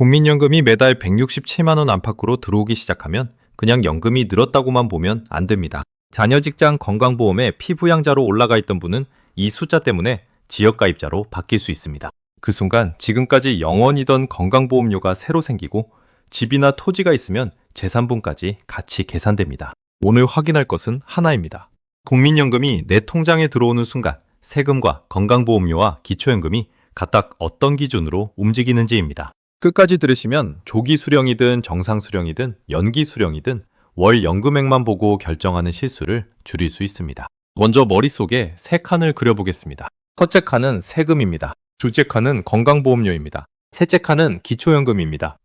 국민연금이 매달 167만 원 안팎으로 들어오기 시작하면 그냥 연금이 늘었다고만 보면 안 됩니다. 자녀 직장 건강보험에 피부양자로 올라가 있던 분은 이 숫자 때문에 지역가입자로 바뀔 수 있습니다. 그 순간 지금까지 0원이던 건강보험료가 새로 생기고 집이나 토지가 있으면 재산분까지 같이 계산됩니다. 오늘 확인할 것은 하나입니다. 국민연금이 내 통장에 들어오는 순간 세금과 건강보험료와 기초연금이 각각 어떤 기준으로 움직이는지입니다. 끝까지 들으시면 조기 수령이든 정상 수령이든 연기 수령이든 월 연금액만 보고 결정하는 실수를 줄일 수 있습니다. 먼저 머릿속에 세 칸을 그려보겠습니다. 첫째 칸은 세금입니다. 둘째 칸은 건강보험료입니다. 셋째 칸은 기초연금입니다.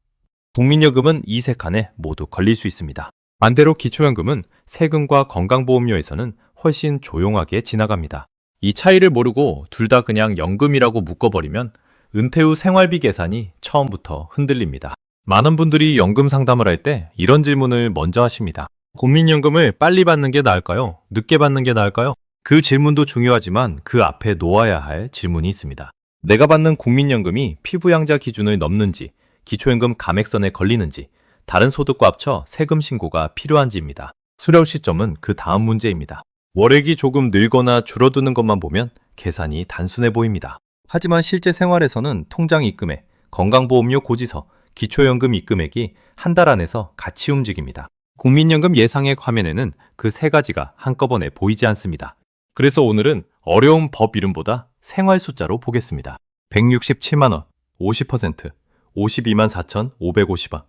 국민연금은 이 세 칸에 모두 걸릴 수 있습니다. 반대로 기초연금은 세금과 건강보험료에서는 훨씬 조용하게 지나갑니다. 이 차이를 모르고 둘 다 그냥 연금이라고 묶어버리면 은퇴 후 생활비 계산이 처음부터 흔들립니다. 많은 분들이 연금 상담을 할 때 이런 질문을 먼저 하십니다. 국민연금을 빨리 받는 게 나을까요? 늦게 받는 게 나을까요? 그 질문도 중요하지만 그 앞에 놓아야 할 질문이 있습니다. 내가 받는 국민연금이 피부양자 기준을 넘는지, 기초연금 감액선에 걸리는지, 다른 소득과 합쳐 세금 신고가 필요한지입니다. 수령 시점은 그 다음 문제입니다. 월액이 조금 늘거나 줄어드는 것만 보면 계산이 단순해 보입니다. 하지만 실제 생활에서는 통장 입금액, 건강보험료 고지서, 기초연금 입금액이 한 달 안에서 같이 움직입니다. 국민연금 예상액 화면에는 그 세 가지가 한꺼번에 보이지 않습니다. 그래서 오늘은 어려운 법 이름보다 생활 숫자로 보겠습니다. 167만 원, 50%, 52만 4,550원.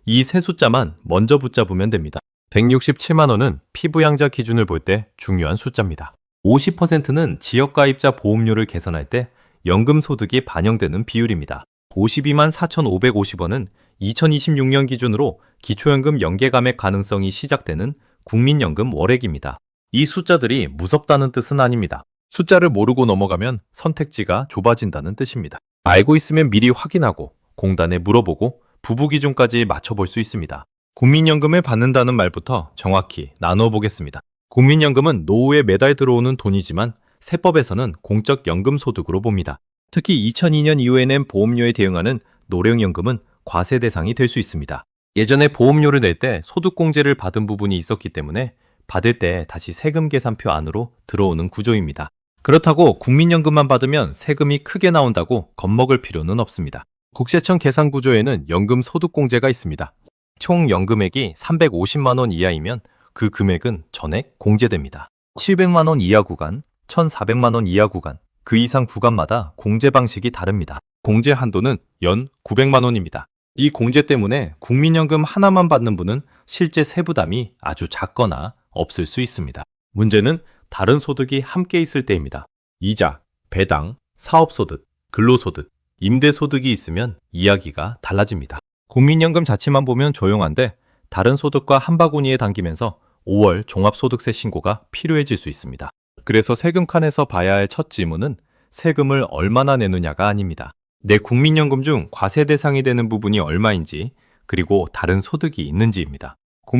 이 세 숫자만 먼저 붙잡으면 됩니다. 167만 원은 피부양자 기준을 볼 때 중요한 숫자입니다. 50%는 지역가입자 보험료를 계산할 때 연금 소득이 반영되는 비율입니다. 52만 4,550원은 2026년 기준으로 기초연금 연계감액 가능성이 시작되는 국민연금 월액입니다. 이 숫자들이 무섭다는 뜻은 아닙니다. 숫자를 모르고 넘어가면 선택지가 좁아진다는 뜻입니다. 알고 있으면 미리 확인하고 공단에 물어보고 부부 기준까지 맞춰볼 수 있습니다. 국민연금을 받는다는 말부터 정확히 나눠보겠습니다. 국민연금은 노후에 매달 들어오는 돈이지만 세법에서는 공적 연금 소득으로 봅니다. 특히 2002년 이후에 낸 보험료에 대응하는 노령연금은 과세 대상이 될 수 있습니다. 예전에 보험료를 낼 때 소득공제를 받은 부분이 있었기 때문에 받을 때 다시 세금 계산표 안으로 들어오는 구조입니다. 그렇다고 국민연금만 받으면 세금이 크게 나온다고 겁먹을 필요는 없습니다. 국세청 계산 구조에는 연금 소득공제가 있습니다. 총 연금액이 350만 원 이하이면 그 금액은 전액 공제됩니다. 700만 원 이하 구간, 1,400만 원 이하 구간, 그 이상 구간마다 공제 방식이 다릅니다. 공제 한도는 연 900만 원입니다. 이 공제 때문에 국민연금 하나만 받는 분은 실제 세부담이 아주 작거나 없을 수 있습니다. 문제는 다른 소득이 함께 있을 때입니다. 이자, 배당, 사업소득, 근로소득, 임대소득이 있으면 이야기가 달라집니다. 국민연금 자체만 보면 조용한데 다른 소득과 한 바구니에 담기면서 5월 종합소득세 신고가 필요해질 수 있습니다. 그래서 세금 칸에서 봐야 할 첫 질문은 세금을 얼마나 내느냐가 아닙니다. 내 국민연금 중 과세 대상이 되는 부분이 얼마인지, 그리고 다른 소득이 있는지입니다.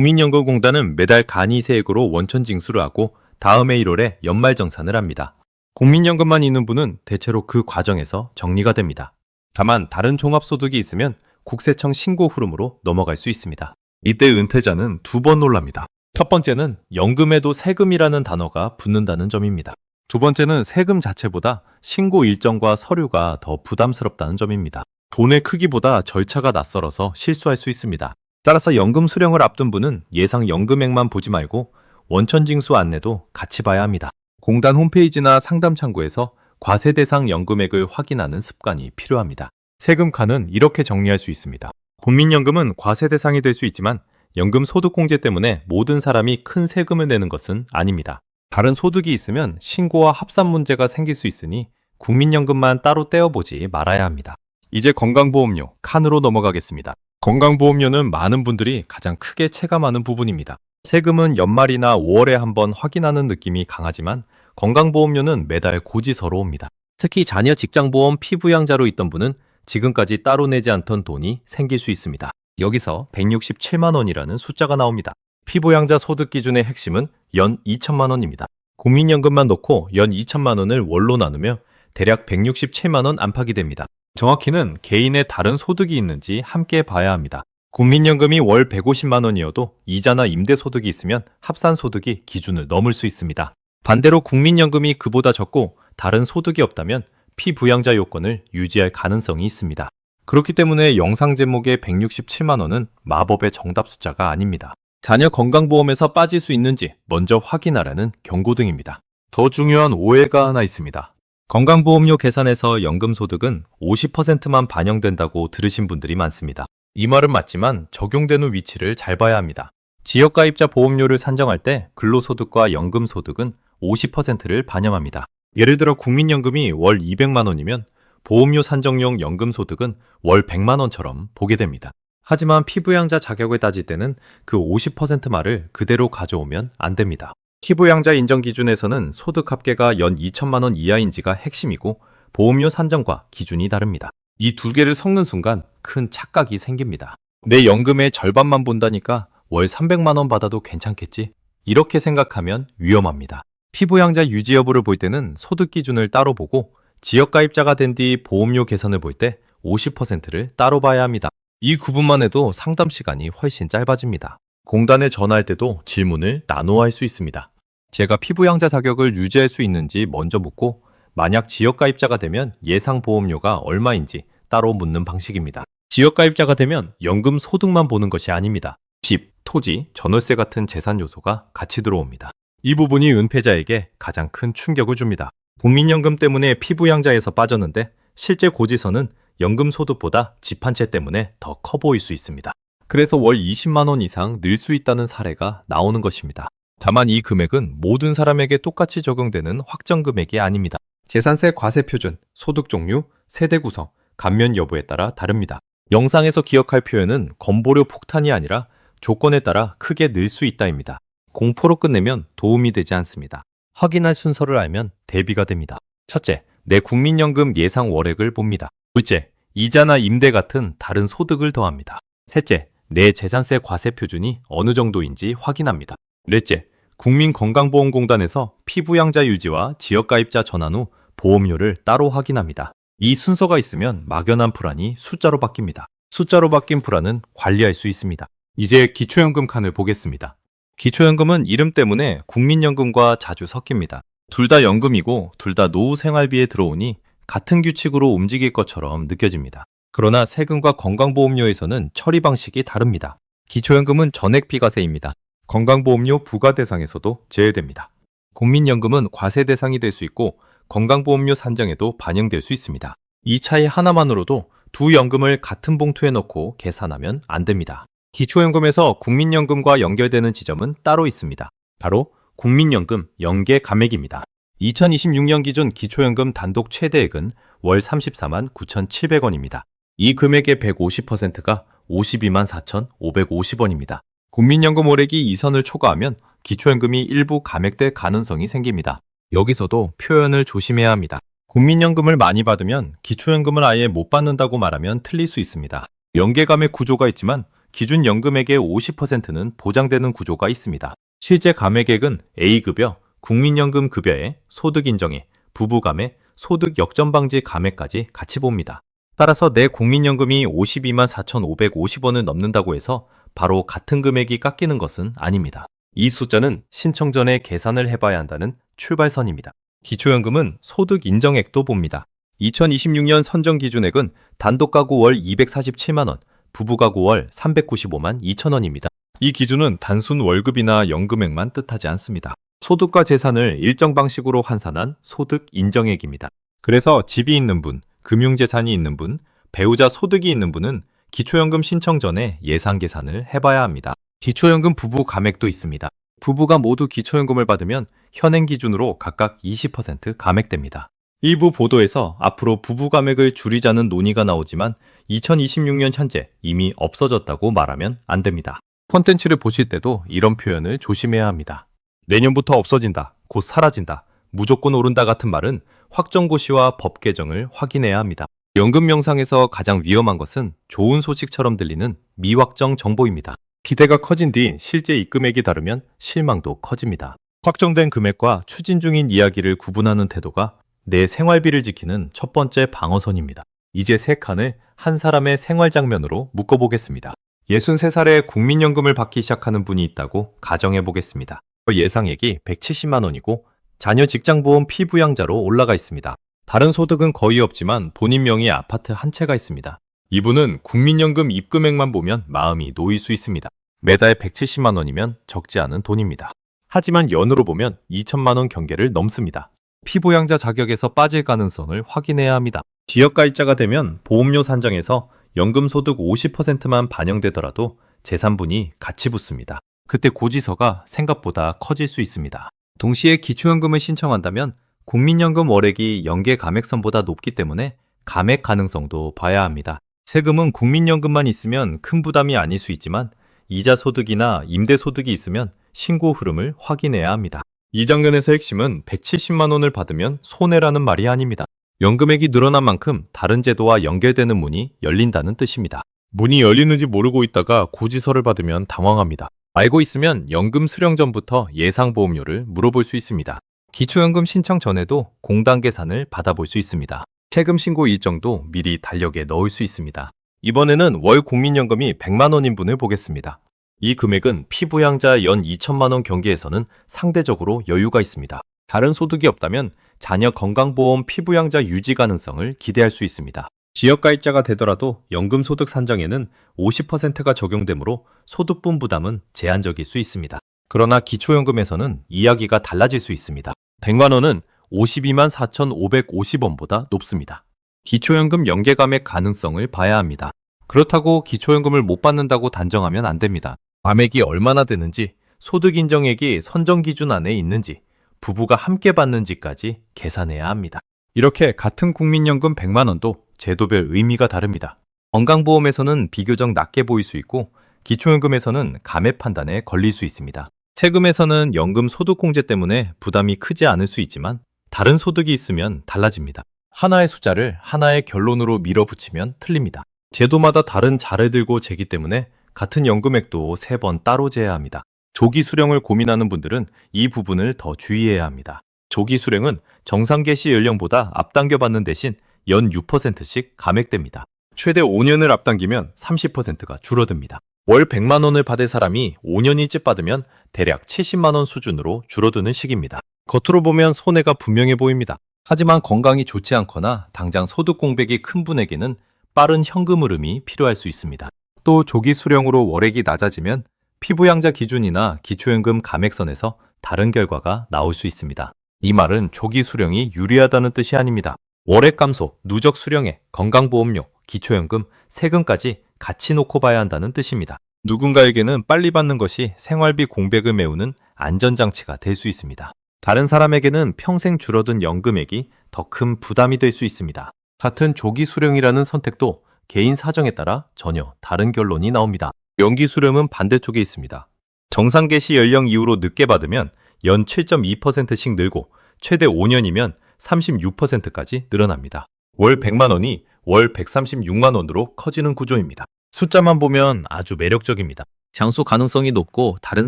국민연금공단은 매달 간이세액으로 원천 징수를 하고 다음해 1월에 연말정산을 합니다. 국민연금만 있는 분은 대체로 그 과정에서 정리가 됩니다. 다만 다른 종합소득이 있으면 국세청 신고 흐름으로 넘어갈 수 있습니다. 이때 은퇴자는 두 번 놀랍니다. 첫 번째는 연금에도 세금이라는 단어가 붙는다는 점입니다. 두 번째는 세금 자체보다 신고 일정과 서류가 더 부담스럽다는 점입니다. 돈의 크기보다 절차가 낯설어서 실수할 수 있습니다. 따라서 연금 수령을 앞둔 분은 예상 연금액만 보지 말고 원천징수 안내도 같이 봐야 합니다. 공단 홈페이지나 상담 창구에서 과세 대상 연금액을 확인하는 습관이 필요합니다. 세금 칸은 이렇게 정리할 수 있습니다. 국민연금은 과세 대상이 될 수 있지만 연금 소득공제 때문에 모든 사람이 큰 세금을 내는 것은 아닙니다. 다른 소득이 있으면 신고와 합산 문제가 생길 수 있으니 국민연금만 따로 떼어보지 말아야 합니다. 이제 건강보험료 칸으로 넘어가겠습니다. 건강보험료는 많은 분들이 가장 크게 체감하는 부분입니다. 세금은 연말이나 5월에 한번 확인하는 느낌이 강하지만 건강보험료는 매달 고지서로 옵니다. 특히 자녀 직장보험 피부양자로 있던 분은 지금까지 따로 내지 않던 돈이 생길 수 있습니다. 여기서 167만 원이라는 숫자가 나옵니다. 피부양자 소득 기준의 핵심은 연 2천만 원입니다. 국민연금만 놓고 연 2천만 원을 월로 나누며 대략 167만 원 안팎이 됩니다. 정확히는 개인의 다른 소득이 있는지 함께 봐야 합니다. 국민연금이 월 150만 원이어도 이자나 임대소득이 있으면 합산소득이 기준을 넘을 수 있습니다. 반대로 국민연금이 그보다 적고 다른 소득이 없다면 피부양자 요건을 유지할 가능성이 있습니다. 그렇기 때문에 영상 제목의 167만 원은 마법의 정답 숫자가 아닙니다. 자녀 건강보험에서 빠질 수 있는지 먼저 확인하라는 경고등입니다. 더 중요한 오해가 하나 있습니다. 건강보험료 계산에서 연금소득은 50%만 반영된다고 들으신 분들이 많습니다. 이 말은 맞지만 적용되는 위치를 잘 봐야 합니다. 지역가입자 보험료를 산정할 때 근로소득과 연금소득은 50%를 반영합니다. 예를 들어 국민연금이 월 200만 원이면 보험료 산정용 연금소득은 월 100만 원처럼 보게 됩니다. 하지만 피부양자 자격을 따질 때는 그 50% 말을 그대로 가져오면 안 됩니다. 피부양자 인정 기준에서는 소득 합계가 연 2천만 원 이하인지가 핵심이고 보험료 산정과 기준이 다릅니다. 이 두 개를 섞는 순간 큰 착각이 생깁니다. 내 연금의 절반만 본다니까 월 300만 원 받아도 괜찮겠지? 이렇게 생각하면 위험합니다. 피부양자 유지 여부를 볼 때는 소득 기준을 따로 보고 지역가입자가 된 뒤 보험료 계산을 볼 때 50%를 따로 봐야 합니다. 이 구분만 해도 상담 시간이 훨씬 짧아집니다. 공단에 전화할 때도 질문을 나누어 할 수 있습니다. 제가 피부양자 자격을 유지할 수 있는지 먼저 묻고 만약 지역가입자가 되면 예상 보험료가 얼마인지 따로 묻는 방식입니다. 지역가입자가 되면 연금 소득만 보는 것이 아닙니다. 집, 토지, 전월세 같은 재산 요소가 같이 들어옵니다. 이 부분이 은폐자에게 가장 큰 충격을 줍니다. 국민연금 때문에 피부양자에서 빠졌는데 실제 고지서는 연금 소득보다 집 한 채 때문에 더 커 보일 수 있습니다. 그래서 월 20만 원 이상 늘 수 있다는 사례가 나오는 것입니다. 다만 이 금액은 모든 사람에게 똑같이 적용되는 확정 금액이 아닙니다. 재산세 과세 표준, 소득 종류, 세대 구성, 감면 여부에 따라 다릅니다. 영상에서 기억할 표현은 건보료 폭탄이 아니라 조건에 따라 크게 늘 수 있다입니다. 공포로 끝내면 도움이 되지 않습니다. 확인할 순서를 알면 대비가 됩니다. 첫째, 내 국민연금 예상 월액을 봅니다. 둘째, 이자나 임대 같은 다른 소득을 더합니다. 셋째, 내 재산세 과세 표준이 어느 정도인지 확인합니다. 넷째, 국민건강보험공단에서 피부양자 유지와 지역가입자 전환 후 보험료를 따로 확인합니다. 이 순서가 있으면 막연한 불안이 숫자로 바뀝니다. 숫자로 바뀐 불안은 관리할 수 있습니다. 이제 기초연금 칸을 보겠습니다. 기초연금은 이름 때문에 국민연금과 자주 섞입니다. 둘 다 연금이고 둘 다 노후 생활비에 들어오니 같은 규칙으로 움직일 것처럼 느껴집니다. 그러나 세금과 건강보험료에서는 처리 방식이 다릅니다. 기초연금은 전액 비과세입니다. 건강보험료 부과 대상에서도 제외됩니다. 국민연금은 과세 대상이 될 수 있고 건강보험료 산정에도 반영될 수 있습니다. 이 차이 하나만으로도 두 연금을 같은 봉투에 넣고 계산하면 안 됩니다. 기초연금에서 국민연금과 연결되는 지점은 따로 있습니다. 바로 국민연금 연계 감액입니다. 2026년 기준 기초연금 단독 최대액은 월 34만 9,700원입니다. 이 금액의 150%가 52만 4,550원입니다. 국민연금 월액이 이 선을 초과하면 기초연금이 일부 감액될 가능성이 생깁니다. 여기서도 표현을 조심해야 합니다. 국민연금을 많이 받으면 기초연금을 아예 못 받는다고 말하면 틀릴 수 있습니다. 연계감액 구조가 있지만 기준 연금액의 50%는 보장되는 구조가 있습니다. 실제 감액액은 A급여, 국민연금 급여에 소득인정에, 부부감액, 소득 역전방지 감액까지 같이 봅니다. 따라서 내 국민연금이 52만 4,550원을 넘는다고 해서 바로 같은 금액이 깎이는 것은 아닙니다. 이 숫자는 신청 전에 계산을 해봐야 한다는 출발선입니다. 기초연금은 소득 인정액도 봅니다. 2026년 선정 기준액은 단독 가구 월 247만 원, 부부 가구 월 395만 2천 원입니다. 이 기준은 단순 월급이나 연금액만 뜻하지 않습니다. 소득과 재산을 일정 방식으로 환산한 소득 인정액입니다. 그래서 집이 있는 분, 금융재산이 있는 분, 배우자 소득이 있는 분은 기초연금 신청 전에 예상 계산을 해봐야 합니다. 기초연금 부부 감액도 있습니다. 부부가 모두 기초연금을 받으면 현행 기준으로 각각 20% 감액됩니다. 일부 보도에서 앞으로 부부 감액을 줄이자는 논의가 나오지만 2026년 현재 이미 없어졌다고 말하면 안 됩니다. 콘텐츠를 보실 때도 이런 표현을 조심해야 합니다. 내년부터 없어진다, 곧 사라진다, 무조건 오른다 같은 말은 확정고시와 법 개정을 확인해야 합니다. 연금 명상에서 가장 위험한 것은 좋은 소식처럼 들리는 미확정 정보입니다. 기대가 커진 뒤 실제 입금액이 다르면 실망도 커집니다. 확정된 금액과 추진 중인 이야기를 구분하는 태도가 내 생활비를 지키는 첫 번째 방어선입니다. 이제 세 칸을 한 사람의 생활 장면으로 묶어보겠습니다. 63살에 국민연금을 받기 시작하는 분이 있다고 가정해 보겠습니다. 예상액이 170만 원이고 자녀 직장보험 피부양자로 올라가 있습니다. 다른 소득은 거의 없지만 본인 명의 아파트 한 채가 있습니다. 이분은 국민연금 입금액만 보면 마음이 놓일 수 있습니다. 매달 170만 원이면 적지 않은 돈입니다. 하지만 연으로 보면 2천만 원 경계를 넘습니다. 피부양자 자격에서 빠질 가능성을 확인해야 합니다. 지역가입자가 되면 보험료 산정에서 연금소득 50%만 반영되더라도 재산분이 같이 붙습니다. 그때 고지서가 생각보다 커질 수 있습니다. 동시에 기초연금을 신청한다면 국민연금 월액이 연계 감액선보다 높기 때문에 감액 가능성도 봐야 합니다. 세금은 국민연금만 있으면 큰 부담이 아닐 수 있지만 이자 소득이나 임대 소득이 있으면 신고 흐름을 확인해야 합니다. 이 장면에서 핵심은 170만 원을 받으면 손해라는 말이 아닙니다. 연금액이 늘어난 만큼 다른 제도와 연결되는 문이 열린다는 뜻입니다. 문이 열리는지 모르고 있다가 고지서를 받으면 당황합니다. 알고 있으면 연금 수령 전부터 예상보험료를 물어볼 수 있습니다. 기초연금 신청 전에도 공단 계산을 받아볼 수 있습니다. 세금 신고 일정도 미리 달력에 넣을 수 있습니다. 이번에는 월 국민연금이 100만 원인 분을 보겠습니다. 이 금액은 피부양자 연 2천만 원 경계에서는 상대적으로 여유가 있습니다. 다른 소득이 없다면 자녀 건강보험 피부양자 유지 가능성을 기대할 수 있습니다. 지역가입자가 되더라도 연금소득 산정에는 50%가 적용되므로 소득분 부담은 제한적일 수 있습니다. 그러나 기초연금에서는 이야기가 달라질 수 있습니다. 100만 원은 52만 4,550원보다 높습니다. 기초연금 연계감액 가능성을 봐야 합니다. 그렇다고 기초연금을 못 받는다고 단정하면 안 됩니다. 감액이 얼마나 되는지, 소득인정액이 선정기준 안에 있는지, 부부가 함께 받는지까지 계산해야 합니다. 이렇게 같은 국민연금 100만 원도 제도별 의미가 다릅니다. 건강보험에서는 비교적 낮게 보일 수 있고 기초연금에서는 감액 판단에 걸릴 수 있습니다. 세금에서는 연금 소득공제 때문에 부담이 크지 않을 수 있지만 다른 소득이 있으면 달라집니다. 하나의 숫자를 하나의 결론으로 밀어붙이면 틀립니다. 제도마다 다른 자를 들고 재기 때문에 같은 연금액도 3번 따로 재야 합니다. 조기 수령을 고민하는 분들은 이 부분을 더 주의해야 합니다. 조기 수령은 정상 개시 연령보다 앞당겨 받는 대신 연 6%씩 감액됩니다. 최대 5년을 앞당기면 30%가 줄어듭니다. 월 100만 원을 받을 사람이 5년 일찍 받으면 대략 70만 원 수준으로 줄어드는 시기입니다. 겉으로 보면 손해가 분명해 보입니다. 하지만 건강이 좋지 않거나 당장 소득 공백이 큰 분에게는 빠른 현금 흐름이 필요할 수 있습니다. 또 조기 수령으로 월액이 낮아지면 피부양자 기준이나 기초연금 감액선에서 다른 결과가 나올 수 있습니다. 이 말은 조기 수령이 유리하다는 뜻이 아닙니다. 월액 감소, 누적 수령액, 건강보험료, 기초연금, 세금까지 같이 놓고 봐야 한다는 뜻입니다. 누군가에게는 빨리 받는 것이 생활비 공백을 메우는 안전장치가 될 수 있습니다. 다른 사람에게는 평생 줄어든 연금액이 더 큰 부담이 될 수 있습니다. 같은 조기 수령이라는 선택도 개인 사정에 따라 전혀 다른 결론이 나옵니다. 연기 수령은 반대쪽에 있습니다. 정상 개시 연령 이후로 늦게 받으면 연 7.2%씩 늘고 최대 5년이면 36%까지 늘어납니다. 월 100만 원이 월 136만 원으로 커지는 구조입니다. 숫자만 보면 아주 매력적입니다. 장소 가능성이 높고 다른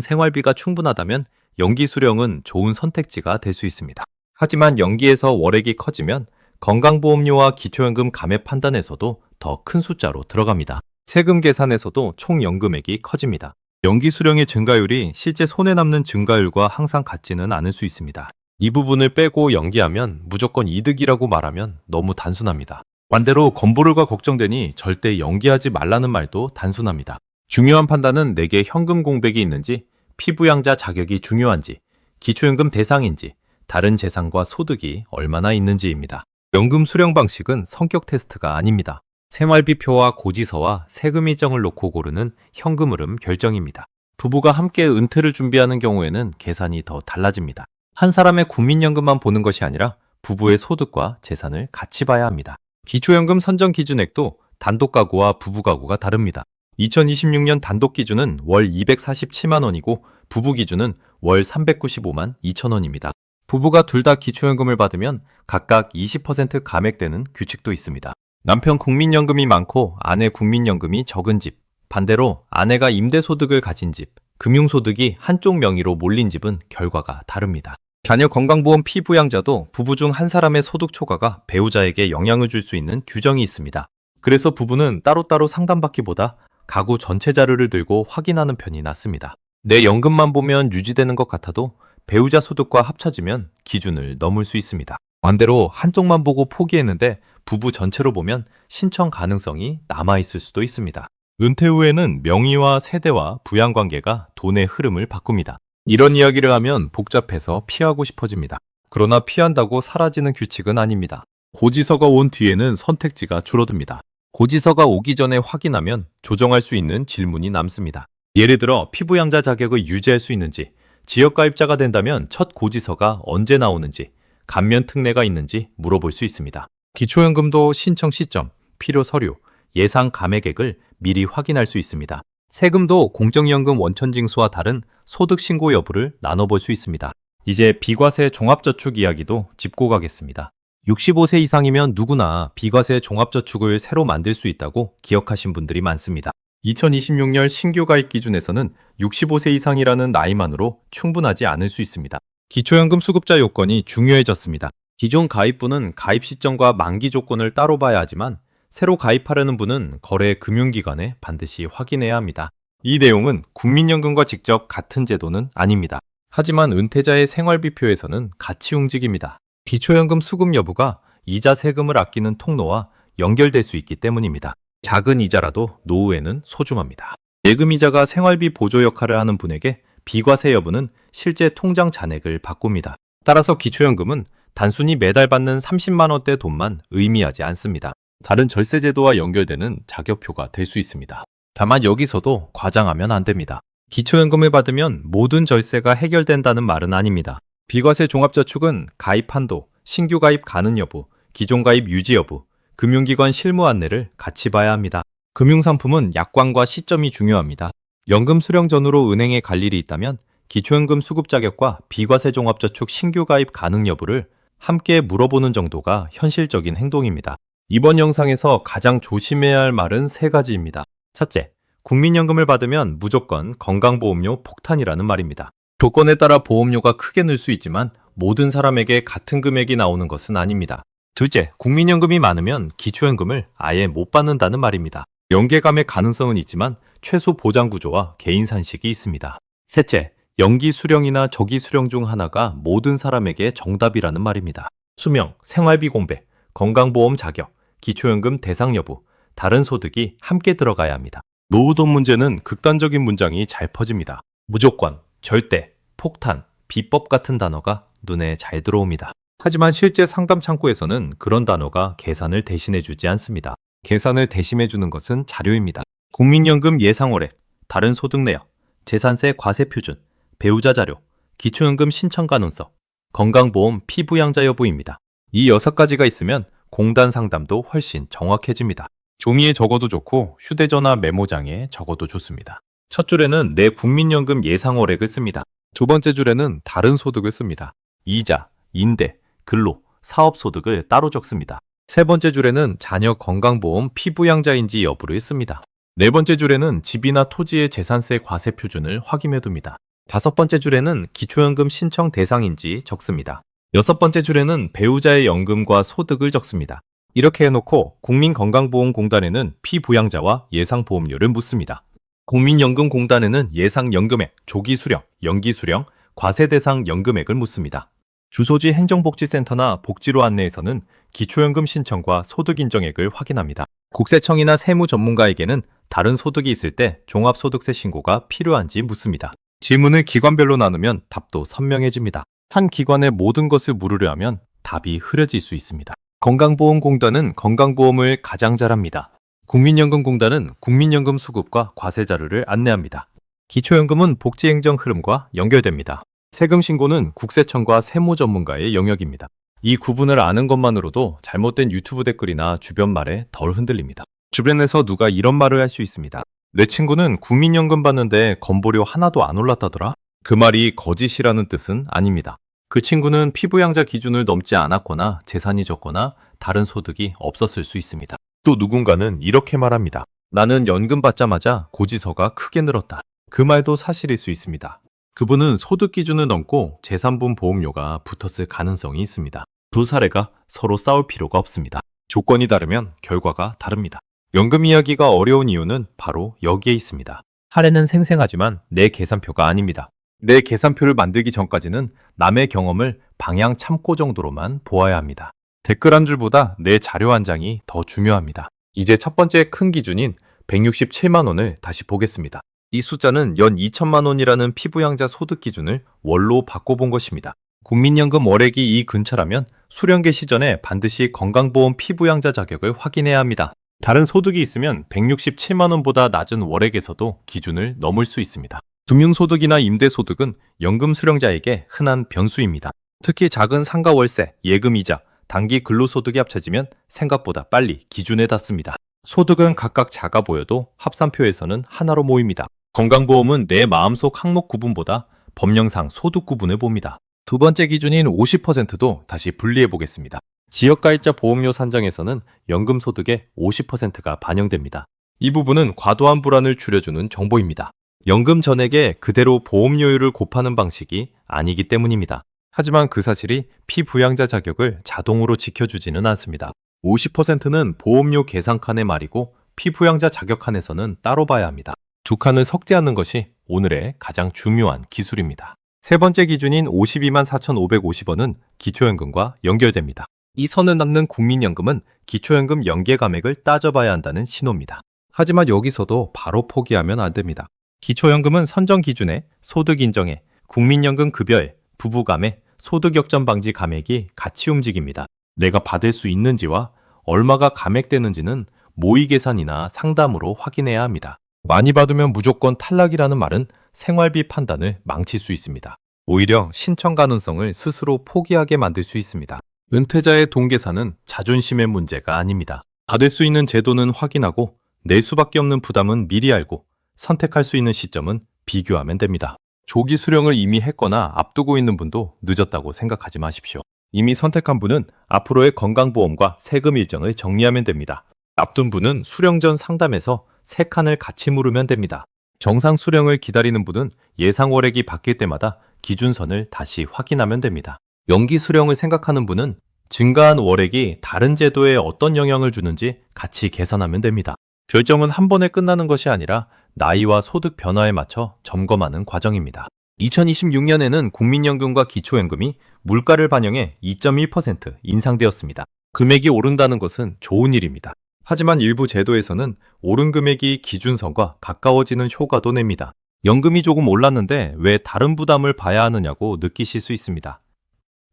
생활비가 충분하다면 연기 수령은 좋은 선택지가 될 수 있습니다. 하지만 연기에서 월액이 커지면 건강보험료와 기초연금 감액 판단에서도 더 큰 숫자로 들어갑니다. 세금 계산에서도 총 연금액이 커집니다. 연기 수령의 증가율이 실제 손해 남는 증가율과 항상 같지는 않을 수 있습니다. 이 부분을 빼고 연기하면 무조건 이득이라고 말하면 너무 단순합니다. 반대로 건보료가 걱정되니 절대 연기하지 말라는 말도 단순합니다. 중요한 판단은 내게 현금 공백이 있는지, 피부양자 자격이 중요한지, 기초연금 대상인지, 다른 재산과 소득이 얼마나 있는지입니다. 연금 수령 방식은 성격 테스트가 아닙니다. 생활비표와 고지서와 세금 일정을 놓고 고르는 현금 흐름 결정입니다. 부부가 함께 은퇴를 준비하는 경우에는 계산이 더 달라집니다. 한 사람의 국민연금만 보는 것이 아니라 부부의 소득과 재산을 같이 봐야 합니다. 기초연금 선정 기준액도 단독 가구와 부부 가구가 다릅니다. 2026년 단독 기준은 월 247만 원이고 부부 기준은 월 395만 2천 원입니다. 부부가 둘 다 기초연금을 받으면 각각 20% 감액되는 규칙도 있습니다. 남편 국민연금이 많고 아내 국민연금이 적은 집, 반대로 아내가 임대소득을 가진 집, 금융소득이 한쪽 명의로 몰린 집은 결과가 다릅니다. 자녀 건강보험 피부양자도 부부 중 한 사람의 소득 초과가 배우자에게 영향을 줄 수 있는 규정이 있습니다. 그래서 부부는 따로따로 상담받기보다 가구 전체 자료를 들고 확인하는 편이 낫습니다. 내 연금만 보면 유지되는 것 같아도 배우자 소득과 합쳐지면 기준을 넘을 수 있습니다. 반대로 한쪽만 보고 포기했는데 부부 전체로 보면 신청 가능성이 남아있을 수도 있습니다. 은퇴 후에는 명의와 세대와 부양관계가 돈의 흐름을 바꿉니다. 이런 이야기를 하면 복잡해서 피하고 싶어집니다. 그러나 피한다고 사라지는 규칙은 아닙니다. 고지서가 온 뒤에는 선택지가 줄어듭니다. 고지서가 오기 전에 확인하면 조정할 수 있는 질문이 남습니다. 예를 들어 피부양자 자격을 유지할 수 있는지, 지역가입자가 된다면 첫 고지서가 언제 나오는지, 감면 특례가 있는지 물어볼 수 있습니다. 기초연금도 신청 시점, 필요 서류, 예상 감액액을 미리 확인할 수 있습니다. 세금도 공정연금 원천징수와 다른 소득 신고 여부를 나눠볼 수 있습니다. 이제 비과세 종합저축 이야기도 짚고 가겠습니다. 65세 이상이면 누구나 비과세 종합저축을 새로 만들 수 있다고 기억하신 분들이 많습니다. 2026년 신규 가입 기준에서는 65세 이상이라는 나이만으로 충분하지 않을 수 있습니다. 기초연금 수급자 요건이 중요해졌습니다. 기존 가입분은 가입 시점과 만기 조건을 따로 봐야 하지만 새로 가입하려는 분은 거래 금융기관에 반드시 확인해야 합니다. 이 내용은 국민연금과 직접 같은 제도는 아닙니다. 하지만 은퇴자의 생활비표에서는 같이 움직입니다. 기초연금 수급 여부가 이자 세금을 아끼는 통로와 연결될 수 있기 때문입니다. 작은 이자라도 노후에는 소중합니다. 예금이자가 생활비 보조 역할을 하는 분에게 비과세 여부는 실제 통장 잔액을 바꿉니다. 따라서 기초연금은 단순히 매달 받는 30만 원대 돈만 의미하지 않습니다. 다른 절세제도와 연결되는 자격표가 될 수 있습니다. 다만 여기서도 과장하면 안 됩니다. 기초연금을 받으면 모든 절세가 해결된다는 말은 아닙니다. 비과세 종합저축은 가입 한도, 신규 가입 가능 여부, 기존 가입 유지 여부, 금융기관 실무 안내를 같이 봐야 합니다. 금융상품은 약관과 시점이 중요합니다. 연금 수령 전후로 은행에 갈 일이 있다면 기초연금 수급 자격과 비과세 종합저축 신규 가입 가능 여부를 함께 물어보는 정도가 현실적인 행동입니다. 이번 영상에서 가장 조심해야 할 말은 3가지입니다. 첫째, 국민연금을 받으면 무조건 건강보험료 폭탄이라는 말입니다. 조건에 따라 보험료가 크게 늘 수 있지만 모든 사람에게 같은 금액이 나오는 것은 아닙니다. 둘째, 국민연금이 많으면 기초연금을 아예 못 받는다는 말입니다. 연계감의 가능성은 있지만 최소 보장 구조와 개인 산식이 있습니다. 셋째, 연기 수령이나 저기 수령 중 하나가 모든 사람에게 정답이라는 말입니다. 수명, 생활비 공백, 건강보험 자격, 기초연금 대상 여부, 다른 소득이 함께 들어가야 합니다. 노후돈 문제는 극단적인 문장이 잘 퍼집니다. 무조건, 절대, 폭탄, 비법 같은 단어가 눈에 잘 들어옵니다. 하지만 실제 상담 창구에서는 그런 단어가 계산을 대신해주지 않습니다. 계산을 대신해주는 것은 자료입니다. 국민연금 예상월액, 다른 소득 내역, 재산세 과세 표준, 배우자 자료, 기초연금 신청 가능성, 건강보험 피부양자 여부입니다. 이 6가지가 있으면 공단 상담도 훨씬 정확해집니다. 종이에 적어도 좋고 휴대전화 메모장에 적어도 좋습니다. 첫 줄에는 내 국민연금 예상월액을 씁니다. 두 번째 줄에는 다른 소득을 씁니다. 이자, 임대, 근로, 사업소득을 따로 적습니다. 세 번째 줄에는 자녀 건강보험 피부양자인지 여부를 씁니다. 네 번째 줄에는 집이나 토지의 재산세 과세 표준을 확인해 둡니다. 다섯 번째 줄에는 기초연금 신청 대상인지 적습니다. 여섯 번째 줄에는 배우자의 연금과 소득을 적습니다. 이렇게 해놓고 국민건강보험공단에는 피부양자와 예상보험료를 묻습니다. 국민연금공단에는 예상연금액, 조기수령, 연기수령, 과세대상 연금액을 묻습니다. 주소지 행정복지센터나 복지로 안내에서는 기초연금 신청과 소득인정액을 확인합니다. 국세청이나 세무 전문가에게는 다른 소득이 있을 때 종합소득세 신고가 필요한지 묻습니다. 질문을 기관별로 나누면 답도 선명해집니다. 한 기관의 모든 것을 물으려 하면 답이 흐려질 수 있습니다. 건강보험공단은 건강보험을 가장 잘합니다. 국민연금공단은 국민연금 수급과 과세 자료를 안내합니다. 기초연금은 복지행정 흐름과 연결됩니다. 세금 신고는 국세청과 세무 전문가의 영역입니다. 이 구분을 아는 것만으로도 잘못된 유튜브 댓글이나 주변 말에 덜 흔들립니다. 주변에서 누가 이런 말을 할 수 있습니다. 내 친구는 국민연금 받는데 건보료 하나도 안 올랐다더라? 그 말이 거짓이라는 뜻은 아닙니다. 그 친구는 피부양자 기준을 넘지 않았거나 재산이 적거나 다른 소득이 없었을 수 있습니다. 또 누군가는 이렇게 말합니다. 나는 연금 받자마자 고지서가 크게 늘었다. 그 말도 사실일 수 있습니다. 그분은 소득 기준을 넘고 제3분 보험료가 붙었을 가능성이 있습니다. 두 사례가 서로 싸울 필요가 없습니다. 조건이 다르면 결과가 다릅니다. 연금 이야기가 어려운 이유는 바로 여기에 있습니다. 사례는 생생하지만 내 계산표가 아닙니다. 내 계산표를 만들기 전까지는 남의 경험을 방향 참고 정도로만 보아야 합니다. 댓글 한 줄보다 내 자료 한 장이 더 중요합니다. 이제 첫 번째 큰 기준인 167만 원을 다시 보겠습니다. 이 숫자는 연 2천만 원이라는 피부양자 소득 기준을 월로 바꿔본 것입니다. 국민연금 월액이 이 근처라면 수령 개시 전에 반드시 건강보험 피부양자 자격을 확인해야 합니다. 다른 소득이 있으면 167만 원보다 낮은 월액에서도 기준을 넘을 수 있습니다. 금융소득이나 임대소득은 연금 수령자에게 흔한 변수입니다. 특히 작은 상가 월세, 예금이자, 단기 근로소득이 합쳐지면 생각보다 빨리 기준에 닿습니다. 소득은 각각 작아 보여도 합산표에서는 하나로 모입니다. 건강보험은 내 마음속 항목 구분보다 법령상 소득 구분을 봅니다. 두 번째 기준인 50%도 다시 분리해 보겠습니다. 지역가입자 보험료 산정에서는 연금소득의 50%가 반영됩니다. 이 부분은 과도한 불안을 줄여주는 정보입니다. 연금 전액에 그대로 보험료율을 곱하는 방식이 아니기 때문입니다. 하지만 그 사실이 피부양자 자격을 자동으로 지켜주지는 않습니다. 50%는 보험료 계산 칸의 말이고 피부양자 자격 칸에서는 따로 봐야 합니다. 두 칸을 섞지 않는 것이 오늘의 가장 중요한 기술입니다. 세 번째 기준인 52만 4,550원은 기초연금과 연결됩니다. 이 선을 넘는 국민연금은 기초연금 연계 감액을 따져봐야 한다는 신호입니다. 하지만 여기서도 바로 포기하면 안 됩니다. 기초연금은 선정 기준에 소득 인정에 국민연금 급여에 부부감액, 소득 역전 방지 감액이 같이 움직입니다. 내가 받을 수 있는지와 얼마가 감액되는지는 모의 계산이나 상담으로 확인해야 합니다. 많이 받으면 무조건 탈락이라는 말은 생활비 판단을 망칠 수 있습니다. 오히려 신청 가능성을 스스로 포기하게 만들 수 있습니다. 은퇴자의 동계산은 자존심의 문제가 아닙니다. 받을 수 있는 제도는 확인하고 낼 수밖에 없는 부담은 미리 알고 선택할 수 있는 시점은 비교하면 됩니다. 조기 수령을 이미 했거나 앞두고 있는 분도 늦었다고 생각하지 마십시오. 이미 선택한 분은 앞으로의 건강보험과 세금 일정을 정리하면 됩니다. 앞둔 분은 수령 전 상담에서 세 칸을 같이 물으면 됩니다. 정상 수령을 기다리는 분은 예상 월액이 바뀔 때마다 기준선을 다시 확인하면 됩니다. 연기 수령을 생각하는 분은 증가한 월액이 다른 제도에 어떤 영향을 주는지 같이 계산하면 됩니다. 결정은 한 번에 끝나는 것이 아니라 나이와 소득 변화에 맞춰 점검하는 과정입니다. 2026년에는 국민연금과 기초연금이 물가를 반영해 2.1% 인상되었습니다. 금액이 오른다는 것은 좋은 일입니다. 하지만 일부 제도에서는 오른 금액이 기준선과 가까워지는 효과도 냅니다. 연금이 조금 올랐는데 왜 다른 부담을 봐야 하느냐고 느끼실 수 있습니다.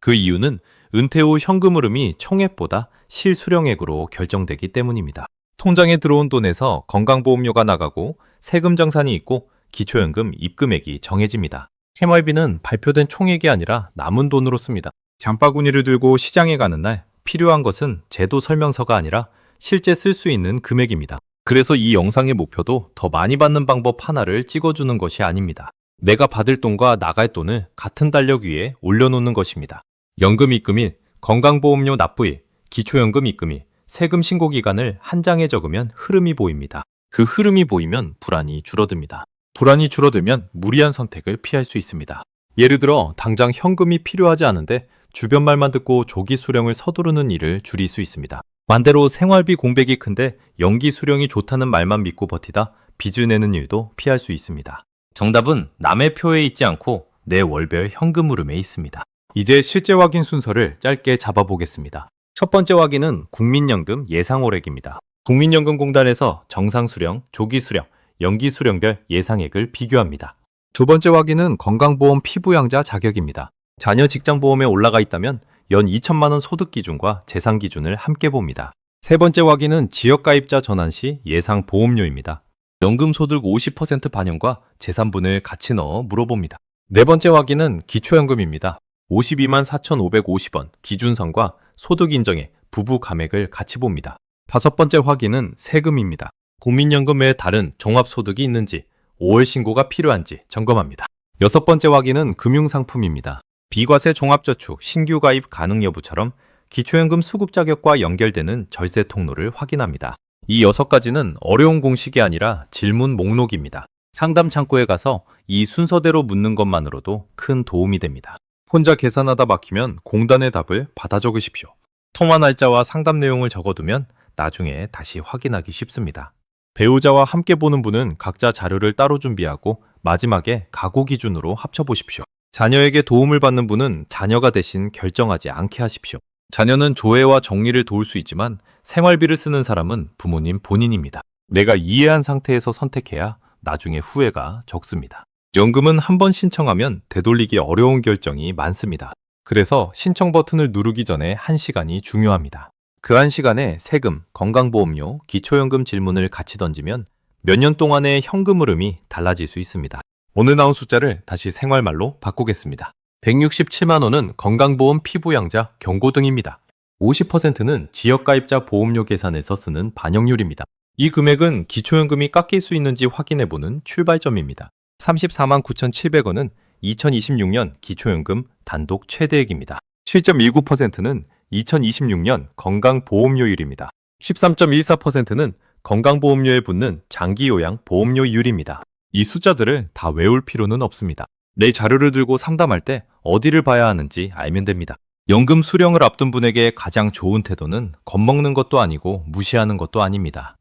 그 이유는 은퇴 후 현금 흐름이 총액보다 실수령액으로 결정되기 때문입니다. 통장에 들어온 돈에서 건강보험료가 나가고 세금 정산이 있고 기초연금 입금액이 정해집니다. 생활비는 발표된 총액이 아니라 남은 돈으로 씁니다. 장바구니를 들고 시장에 가는 날 필요한 것은 제도 설명서가 아니라 실제 쓸 수 있는 금액입니다. 그래서 이 영상의 목표도 더 많이 받는 방법 하나를 찍어주는 것이 아닙니다. 내가 받을 돈과 나갈 돈을 같은 달력 위에 올려놓는 것입니다. 연금 입금일, 건강보험료 납부일, 기초연금 입금일, 세금 신고 기간을 한 장에 적으면 흐름이 보입니다. 그 흐름이 보이면 불안이 줄어듭니다. 불안이 줄어들면 무리한 선택을 피할 수 있습니다. 예를 들어 당장 현금이 필요하지 않은데 주변 말만 듣고 조기 수령을 서두르는 일을 줄일 수 있습니다. 반대로 생활비 공백이 큰데 연기 수령이 좋다는 말만 믿고 버티다 빚을 내는 일도 피할 수 있습니다. 정답은 남의 표에 있지 않고 내 월별 현금 흐름에 있습니다. 이제 실제 확인 순서를 짧게 잡아보겠습니다. 첫 번째 확인은 국민연금 예상월액입니다. 국민연금공단에서 정상수령, 조기수령, 연기수령별 예상액을 비교합니다. 두 번째 확인은 건강보험 피부양자 자격입니다. 자녀 직장보험에 올라가 있다면 연 2천만 원 소득 기준과 재산 기준을 함께 봅니다. 세 번째 확인은 지역가입자 전환 시 예상 보험료입니다. 연금소득 50% 반영과 재산분을 같이 넣어 물어봅니다. 네 번째 확인은 기초연금입니다. 52만 4,550원 기준선과 소득 인정의 부부 감액을 같이 봅니다. 다섯 번째 확인은 세금입니다. 국민연금 외에 다른 종합소득이 있는지, 5월 신고가 필요한지 점검합니다. 여섯 번째 확인은 금융상품입니다. 비과세 종합저축 신규 가입 가능 여부처럼 기초연금 수급 자격과 연결되는 절세 통로를 확인합니다. 이 6가지는 어려운 공식이 아니라 질문 목록입니다. 상담 창구에 가서 이 순서대로 묻는 것만으로도 큰 도움이 됩니다. 혼자 계산하다 막히면 공단의 답을 받아 적으십시오. 통화 날짜와 상담 내용을 적어두면 나중에 다시 확인하기 쉽습니다. 배우자와 함께 보는 분은 각자 자료를 따로 준비하고 마지막에 가구 기준으로 합쳐보십시오. 자녀에게 도움을 받는 분은 자녀가 대신 결정하지 않게 하십시오. 자녀는 조회와 정리를 도울 수 있지만 생활비를 쓰는 사람은 부모님 본인입니다. 내가 이해한 상태에서 선택해야 나중에 후회가 적습니다. 연금은 한 번 신청하면 되돌리기 어려운 결정이 많습니다. 그래서 신청 버튼을 누르기 전에 1시간이 중요합니다. 그 1시간에 세금, 건강보험료, 기초연금 질문을 같이 던지면 몇 년 동안의 현금 흐름이 달라질 수 있습니다. 오늘 나온 숫자를 다시 생활말로 바꾸겠습니다. 167만 원은 건강보험 피부양자 경고등입니다. 50%는 지역가입자 보험료 계산에서 쓰는 반영률입니다. 이 금액은 기초연금이 깎일 수 있는지 확인해보는 출발점입니다. 34만 9,700원은 2026년 기초연금 단독 최대액입니다. 7.19%는 2026년 건강보험료율입니다. 13.14%는 건강보험료에 붙는 장기요양 보험료율입니다. 이 숫자들을 다 외울 필요는 없습니다. 내 자료를 들고 상담할 때 어디를 봐야 하는지 알면 됩니다. 연금 수령을 앞둔 분에게 가장 좋은 태도는 겁먹는 것도 아니고 무시하는 것도 아닙니다.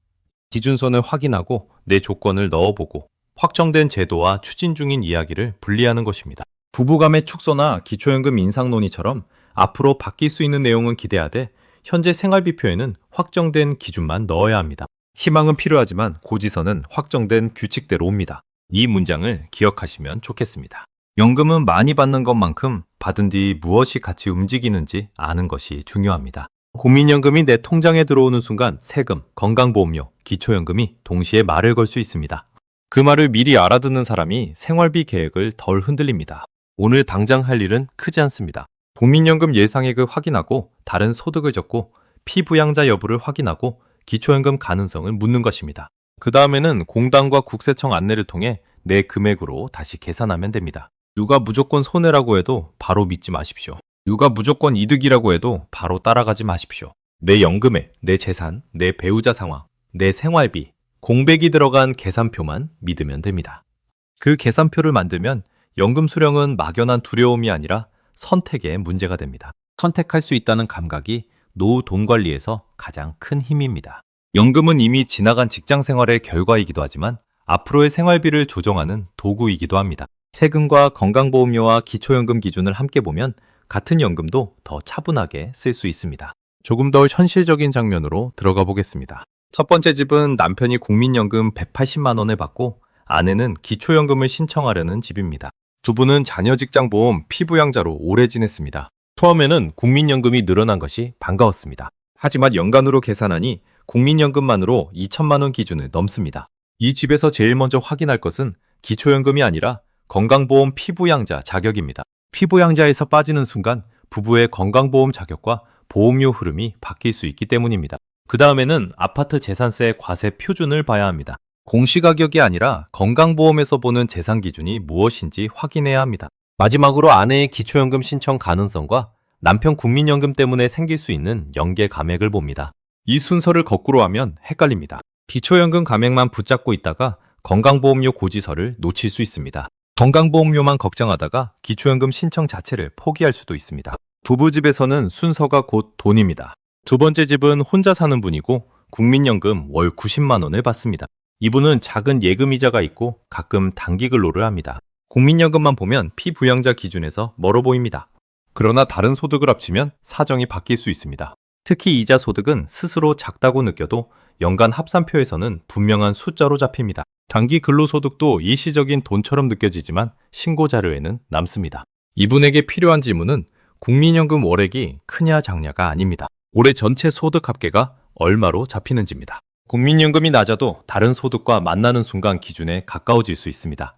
기준선을 확인하고 내 조건을 넣어보고 확정된 제도와 추진 중인 이야기를 분리하는 것입니다. 부부간의 축소나 기초연금 인상 논의처럼 앞으로 바뀔 수 있는 내용은 기대하되 현재 생활비표에는 확정된 기준만 넣어야 합니다. 희망은 필요하지만 고지서는 확정된 규칙대로 옵니다. 이 문장을 기억하시면 좋겠습니다. 연금은 많이 받는 것만큼 받은 뒤 무엇이 같이 움직이는지 아는 것이 중요합니다. 국민연금이 내 통장에 들어오는 순간 세금, 건강보험료, 기초연금이 동시에 말을 걸 수 있습니다. 그 말을 미리 알아듣는 사람이 생활비 계획을 덜 흔들립니다. 오늘 당장 할 일은 크지 않습니다. 국민연금 예상액을 확인하고 다른 소득을 적고 피부양자 여부를 확인하고 기초연금 가능성을 묻는 것입니다. 그 다음에는 공단과 국세청 안내를 통해 내 금액으로 다시 계산하면 됩니다. 누가 무조건 손해라고 해도 바로 믿지 마십시오. 누가 무조건 이득이라고 해도 바로 따라가지 마십시오. 내 연금액, 내 재산, 내 배우자 상황, 내 생활비, 공백이 들어간 계산표만 믿으면 됩니다. 그 계산표를 만들면 연금 수령은 막연한 두려움이 아니라 선택의 문제가 됩니다. 선택할 수 있다는 감각이 노후 돈 관리에서 가장 큰 힘입니다. 연금은 이미 지나간 직장 생활의 결과이기도 하지만 앞으로의 생활비를 조정하는 도구이기도 합니다. 세금과 건강보험료와 기초연금 기준을 함께 보면 같은 연금도 더 차분하게 쓸 수 있습니다. 조금 더 현실적인 장면으로 들어가 보겠습니다. 첫 번째 집은 남편이 국민연금 180만 원을 받고 아내는 기초연금을 신청하려는 집입니다. 두 분은 자녀 직장보험 피부양자로 오래 지냈습니다. 처음에는 국민연금이 늘어난 것이 반가웠습니다. 하지만 연간으로 계산하니 국민연금만으로 2천만 원 기준을 넘습니다. 이 집에서 제일 먼저 확인할 것은 기초연금이 아니라 건강보험 피부양자 자격입니다. 피부양자에서 빠지는 순간 부부의 건강보험 자격과 보험료 흐름이 바뀔 수 있기 때문입니다. 그 다음에는 아파트 재산세 과세 표준을 봐야 합니다. 공시가격이 아니라 건강보험에서 보는 재산 기준이 무엇인지 확인해야 합니다. 마지막으로 아내의 기초연금 신청 가능성과 남편 국민연금 때문에 생길 수 있는 연계 감액을 봅니다. 이 순서를 거꾸로 하면 헷갈립니다. 기초연금 감액만 붙잡고 있다가 건강보험료 고지서를 놓칠 수 있습니다. 건강보험료만 걱정하다가 기초연금 신청 자체를 포기할 수도 있습니다. 부부집에서는 순서가 곧 돈입니다. 두 번째 집은 혼자 사는 분이고 국민연금 월 90만 원을 받습니다. 이분은 작은 예금이자가 있고 가끔 단기 근로를 합니다. 국민연금만 보면 피부양자 기준에서 멀어 보입니다. 그러나 다른 소득을 합치면 사정이 바뀔 수 있습니다. 특히 이자 소득은 스스로 작다고 느껴도 연간 합산표에서는 분명한 숫자로 잡힙니다. 단기 근로소득도 일시적인 돈처럼 느껴지지만 신고 자료에는 남습니다. 이분에게 필요한 질문은 국민연금 월액이 크냐 작냐가 아닙니다. 올해 전체 소득 합계가 얼마로 잡히는지입니다. 국민연금이 낮아도 다른 소득과 만나는 순간 기준에 가까워질 수 있습니다.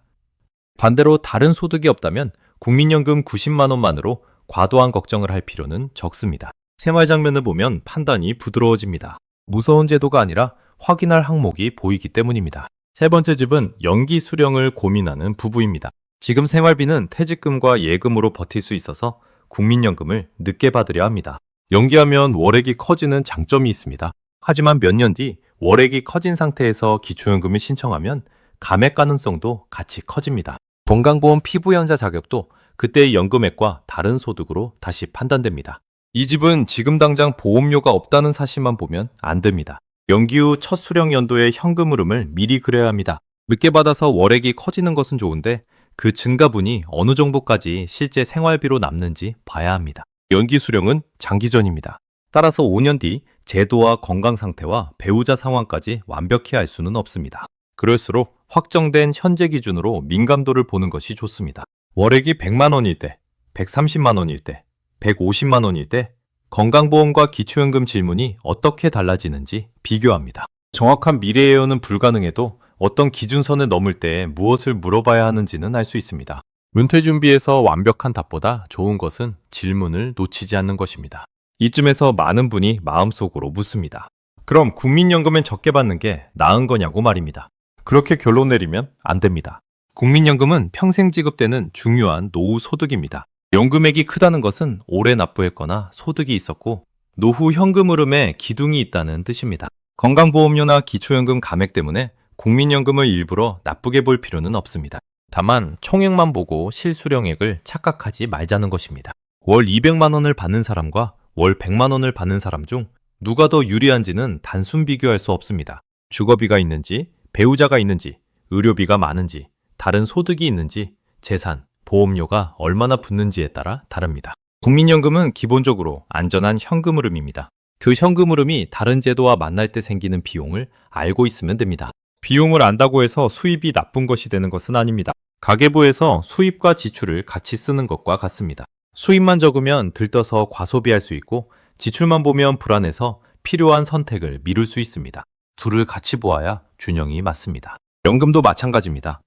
반대로 다른 소득이 없다면 국민연금 90만 원만으로 과도한 걱정을 할 필요는 적습니다. 생활 장면을 보면 판단이 부드러워집니다. 무서운 제도가 아니라 확인할 항목이 보이기 때문입니다. 세 번째 집은 연기 수령을 고민하는 부부입니다. 지금 생활비는 퇴직금과 예금으로 버틸 수 있어서 국민연금을 늦게 받으려 합니다. 연기하면 월액이 커지는 장점이 있습니다. 하지만 몇 년 뒤 월액이 커진 상태에서 기초연금을 신청하면 감액 가능성도 같이 커집니다. 건강보험 피부양자 자격도 그때의 연금액과 다른 소득으로 다시 판단됩니다. 이 집은 지금 당장 보험료가 없다는 사실만 보면 안 됩니다. 연기 후 첫 수령 연도의 현금 흐름을 미리 그려야 합니다. 늦게 받아서 월액이 커지는 것은 좋은데 그 증가분이 어느 정도까지 실제 생활비로 남는지 봐야 합니다. 연기 수령은 장기전입니다. 따라서 5년 뒤 제도와 건강 상태와 배우자 상황까지 완벽히 알 수는 없습니다. 그럴수록 확정된 현재 기준으로 민감도를 보는 것이 좋습니다. 월액이 100만 원일 때, 130만 원일 때, 150만 원일 때 건강보험과 기초연금 질문이 어떻게 달라지는지 비교합니다. 정확한 미래 예언은 불가능해도 어떤 기준선을 넘을 때 무엇을 물어봐야 하는지는 알 수 있습니다. 은퇴 준비에서 완벽한 답보다 좋은 것은 질문을 놓치지 않는 것입니다. 이쯤에서 많은 분이 마음속으로 묻습니다. 그럼 국민연금은 적게 받는 게 나은 거냐고 말입니다. 그렇게 결론 내리면 안 됩니다. 국민연금은 평생 지급되는 중요한 노후 소득입니다. 연금액이 크다는 것은 오래 납부했거나 소득이 있었고 노후 현금 흐름에 기둥이 있다는 뜻입니다. 건강보험료나 기초연금 감액 때문에 국민연금을 일부러 나쁘게 볼 필요는 없습니다. 다만 총액만 보고 실수령액을 착각하지 말자는 것입니다. 월 200만 원을 받는 사람과 월 100만 원을 받는 사람 중 누가 더 유리한지는 단순 비교할 수 없습니다. 주거비가 있는지, 배우자가 있는지, 의료비가 많은지, 다른 소득이 있는지, 재산, 보험료가 얼마나 붙는지에 따라 다릅니다. 국민연금은 기본적으로 안전한 현금 흐름입니다. 그 현금 흐름이 다른 제도와 만날 때 생기는 비용을 알고 있으면 됩니다. 비용을 안다고 해서 수입이 나쁜 것이 되는 것은 아닙니다. 가계부에서 수입과 지출을 같이 쓰는 것과 같습니다. 수입만 적으면 들떠서 과소비할 수 있고 지출만 보면 불안해서 필요한 선택을 미룰 수 있습니다. 둘을 같이 보아야 균형이 맞습니다. 연금도 마찬가지입니다.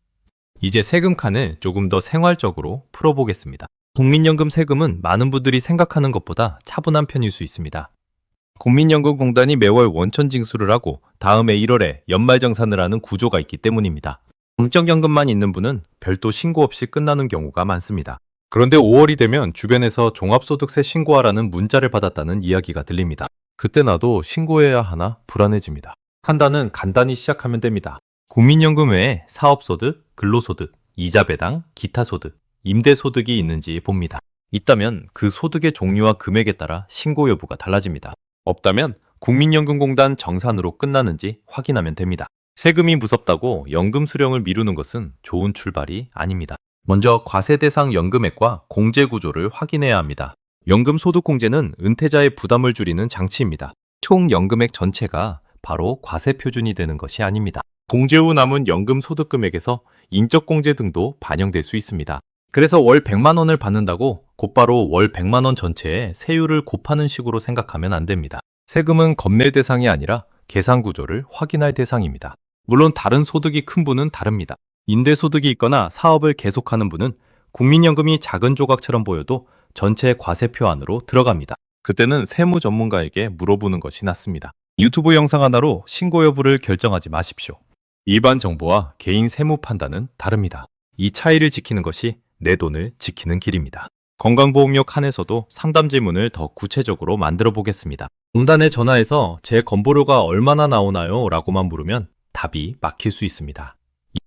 이제 세금 칸을 조금 더 생활적으로 풀어보겠습니다. 국민연금 세금은 많은 분들이 생각하는 것보다 차분한 편일 수 있습니다. 국민연금공단이 매월 원천 징수를 하고 다음해 1월에 연말정산을 하는 구조가 있기 때문입니다. 공적연금만 있는 분은 별도 신고 없이 끝나는 경우가 많습니다. 그런데 5월이 되면 주변에서 종합소득세 신고하라는 문자를 받았다는 이야기가 들립니다. 그때 나도 신고해야 하나 불안해집니다. 판단은 간단히 시작하면 됩니다. 국민연금 외에 사업소득, 근로소득, 이자배당, 기타소득, 임대소득이 있는지 봅니다. 있다면 그 소득의 종류와 금액에 따라 신고 여부가 달라집니다. 없다면 국민연금공단 정산으로 끝나는지 확인하면 됩니다. 세금이 무섭다고 연금 수령을 미루는 것은 좋은 출발이 아닙니다. 먼저 과세 대상 연금액과 공제 구조를 확인해야 합니다. 연금 소득 공제는 은퇴자의 부담을 줄이는 장치입니다. 총 연금액 전체가 바로 과세 표준이 되는 것이 아닙니다. 공제 후 남은 연금 소득 금액에서 인적 공제 등도 반영될 수 있습니다. 그래서 월 100만 원을 받는다고 곧바로 월 100만 원 전체에 세율을 곱하는 식으로 생각하면 안 됩니다. 세금은 검낼 대상이 아니라 계산 구조를 확인할 대상입니다. 물론 다른 소득이 큰 분은 다릅니다. 임대소득이 있거나 사업을 계속하는 분은 국민연금이 작은 조각처럼 보여도 전체 과세표 안으로 들어갑니다. 그때는 세무 전문가에게 물어보는 것이 낫습니다. 유튜브 영상 하나로 신고 여부를 결정하지 마십시오. 일반 정보와 개인 세무 판단은 다릅니다. 이 차이를 지키는 것이 내 돈을 지키는 길입니다. 건강보험료 칸에서도 상담 질문을 더 구체적으로 만들어 보겠습니다. 공단에 전화해서 제 건보료가 얼마나 나오나요? 라고만 물으면 답이 막힐 수 있습니다.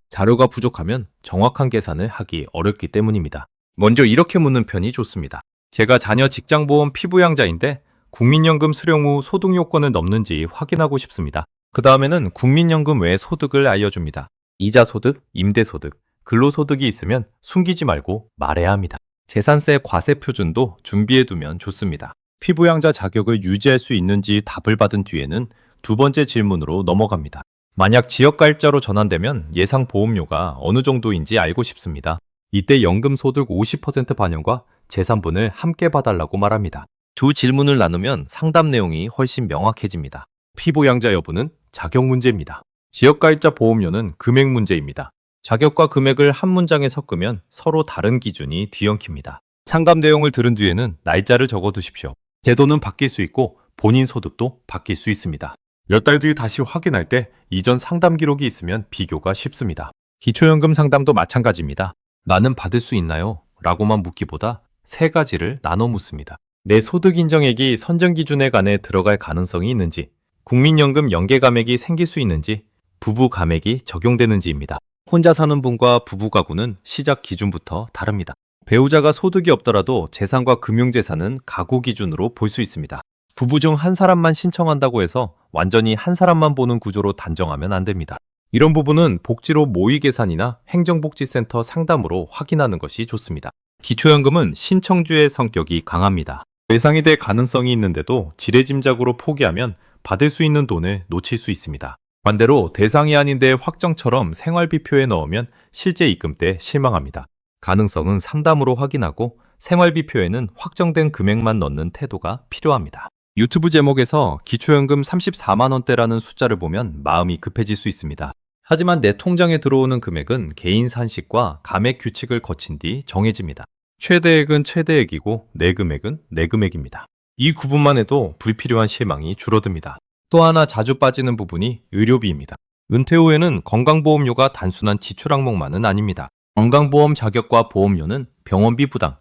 자료가 부족하면 정확한 계산을 하기 어렵기 때문입니다. 먼저 이렇게 묻는 편이 좋습니다. 제가 자녀 직장보험 피부양자인데 국민연금 수령 후 소득 요건을 넘는지 확인하고 싶습니다. 그 다음에는 국민연금 외 소득을 알려줍니다. 이자소득, 임대소득, 근로소득이 있으면 숨기지 말고 말해야 합니다. 재산세 과세 표준도 준비해두면 좋습니다. 피부양자 자격을 유지할 수 있는지 답을 받은 뒤에는 두 번째 질문으로 넘어갑니다. 만약 지역가입자로 전환되면 예상 보험료가 어느 정도인지 알고 싶습니다. 이때 연금 소득 50% 반영과 재산분을 함께 봐달라고 말합니다. 두 질문을 나누면 상담 내용이 훨씬 명확해집니다. 피부양자 여부는 자격 문제입니다. 지역가입자 보험료는 금액 문제입니다. 자격과 금액을 한 문장에 섞으면 서로 다른 기준이 뒤엉킵니다. 상담 내용을 들은 뒤에는 날짜를 적어두십시오. 제도는 바뀔 수 있고 본인 소득도 바뀔 수 있습니다. 몇 달 뒤 다시 확인할 때 이전 상담 기록이 있으면 비교가 쉽습니다. 기초연금 상담도 마찬가지입니다. 나는 받을 수 있나요? 라고만 묻기보다 세 가지를 나눠 묻습니다. 내 소득 인정액이 선정 기준에 관해 들어갈 가능성이 있는지, 국민연금 연계 감액이 생길 수 있는지, 부부 감액이 적용되는지입니다. 혼자 사는 분과 부부 가구는 시작 기준부터 다릅니다. 배우자가 소득이 없더라도 재산과 금융재산은 가구 기준으로 볼 수 있습니다. 부부 중 한 사람만 신청한다고 해서 완전히 한 사람만 보는 구조로 단정하면 안 됩니다. 이런 부분은 복지로 모의계산이나 행정복지센터 상담으로 확인하는 것이 좋습니다. 기초연금은 신청주의 성격이 강합니다. 예상이 될 가능성이 있는데도 지레짐작으로 포기하면 받을 수 있는 돈을 놓칠 수 있습니다. 반대로 대상이 아닌데 확정처럼 생활비표에 넣으면 실제 입금 때 실망합니다. 가능성은 상담으로 확인하고 생활비표에는 확정된 금액만 넣는 태도가 필요합니다. 유튜브 제목에서 기초연금 34만 원대라는 숫자를 보면 마음이 급해질 수 있습니다. 하지만 내 통장에 들어오는 금액은 개인 산식과 감액 규칙을 거친 뒤 정해집니다. 최대액은 최대액이고 내금액은 내금액입니다. 이 구분만 해도 불필요한 실망이 줄어듭니다. 또 하나 자주 빠지는 부분이 의료비입니다. 은퇴 후에는 건강보험료가 단순한 지출 항목만은 아닙니다. 건강보험 자격과 보험료는 병원비 부담,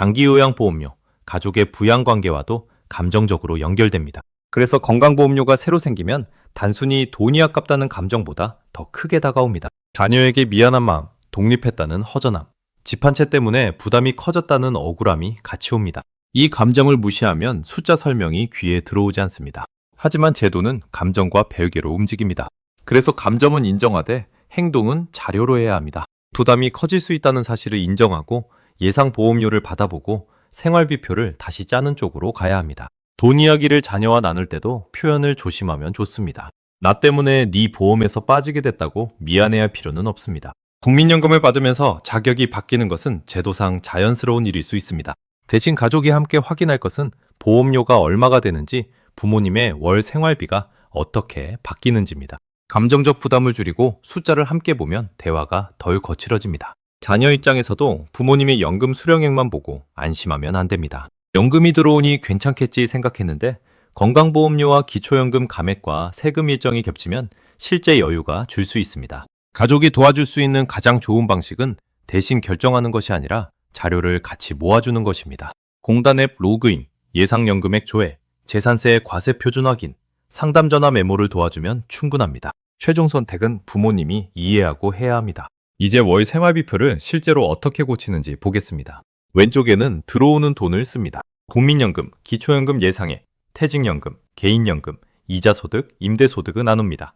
장기요양보험료, 가족의 부양관계와도 감정적으로 연결됩니다. 그래서 건강보험료가 새로 생기면 단순히 돈이 아깝다는 감정보다 더 크게 다가옵니다. 자녀에게 미안한 마음, 독립했다는 허전함, 집 한 채 때문에 부담이 커졌다는 억울함이 같이 옵니다. 이 감정을 무시하면 숫자 설명이 귀에 들어오지 않습니다. 하지만 제도는 감정과 별개로 움직입니다. 그래서 감정은 인정하되 행동은 자료로 해야 합니다. 부담이 커질 수 있다는 사실을 인정하고 예상 보험료를 받아보고 생활비표를 다시 짜는 쪽으로 가야 합니다. 돈 이야기를 자녀와 나눌 때도 표현을 조심하면 좋습니다. 나 때문에 네 보험에서 빠지게 됐다고 미안해할 필요는 없습니다. 국민연금을 받으면서 자격이 바뀌는 것은 제도상 자연스러운 일일 수 있습니다. 대신 가족이 함께 확인할 것은 보험료가 얼마가 되는지, 부모님의 월 생활비가 어떻게 바뀌는지입니다. 감정적 부담을 줄이고 숫자를 함께 보면 대화가 덜 거칠어집니다. 자녀 입장에서도 부모님의 연금 수령액만 보고 안심하면 안 됩니다. 연금이 들어오니 괜찮겠지 생각했는데 건강보험료와 기초연금 감액과 세금 일정이 겹치면 실제 여유가 줄 수 있습니다. 가족이 도와줄 수 있는 가장 좋은 방식은 대신 결정하는 것이 아니라 자료를 같이 모아주는 것입니다. 공단 앱 로그인, 예상연금액 조회, 재산세 과세 표준 확인, 상담 전화 메모를 도와주면 충분합니다. 최종 선택은 부모님이 이해하고 해야 합니다. 이제 월 생활비표를 실제로 어떻게 고치는지 보겠습니다. 왼쪽에는 들어오는 돈을 씁니다. 국민연금, 기초연금 예상액, 퇴직연금, 개인연금, 이자소득, 임대소득을 나눕니다.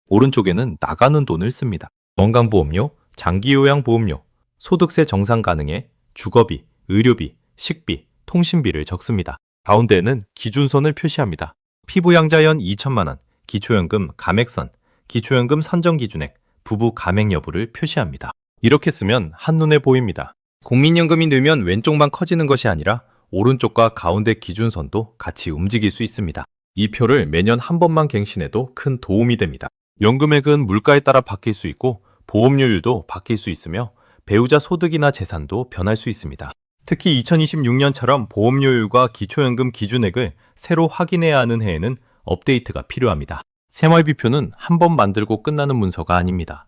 오른쪽에는 나가는 돈을 씁니다. 건강보험료, 장기요양보험료, 소득세 정상 가능액, 주거비, 의료비, 식비, 통신비를 적습니다. 가운데에는 기준선을 표시합니다. 피부양자연 2천만 원, 기초연금 감액선, 기초연금 선정기준액, 부부 감액 여부를 표시합니다. 이렇게 쓰면 한눈에 보입니다. 국민연금이 늘면 왼쪽만 커지는 것이 아니라 오른쪽과 가운데 기준선도 같이 움직일 수 있습니다. 이 표를 매년 한 번만 갱신해도 큰 도움이 됩니다. 연금액은 물가에 따라 바뀔 수 있고 보험료율도 바뀔 수 있으며 배우자 소득이나 재산도 변할 수 있습니다. 특히 2026년처럼 보험료율과 기초연금 기준액을 새로 확인해야 하는 해에는 업데이트가 필요합니다. 생활비표는 한 번 만들고 끝나는 문서가 아닙니다.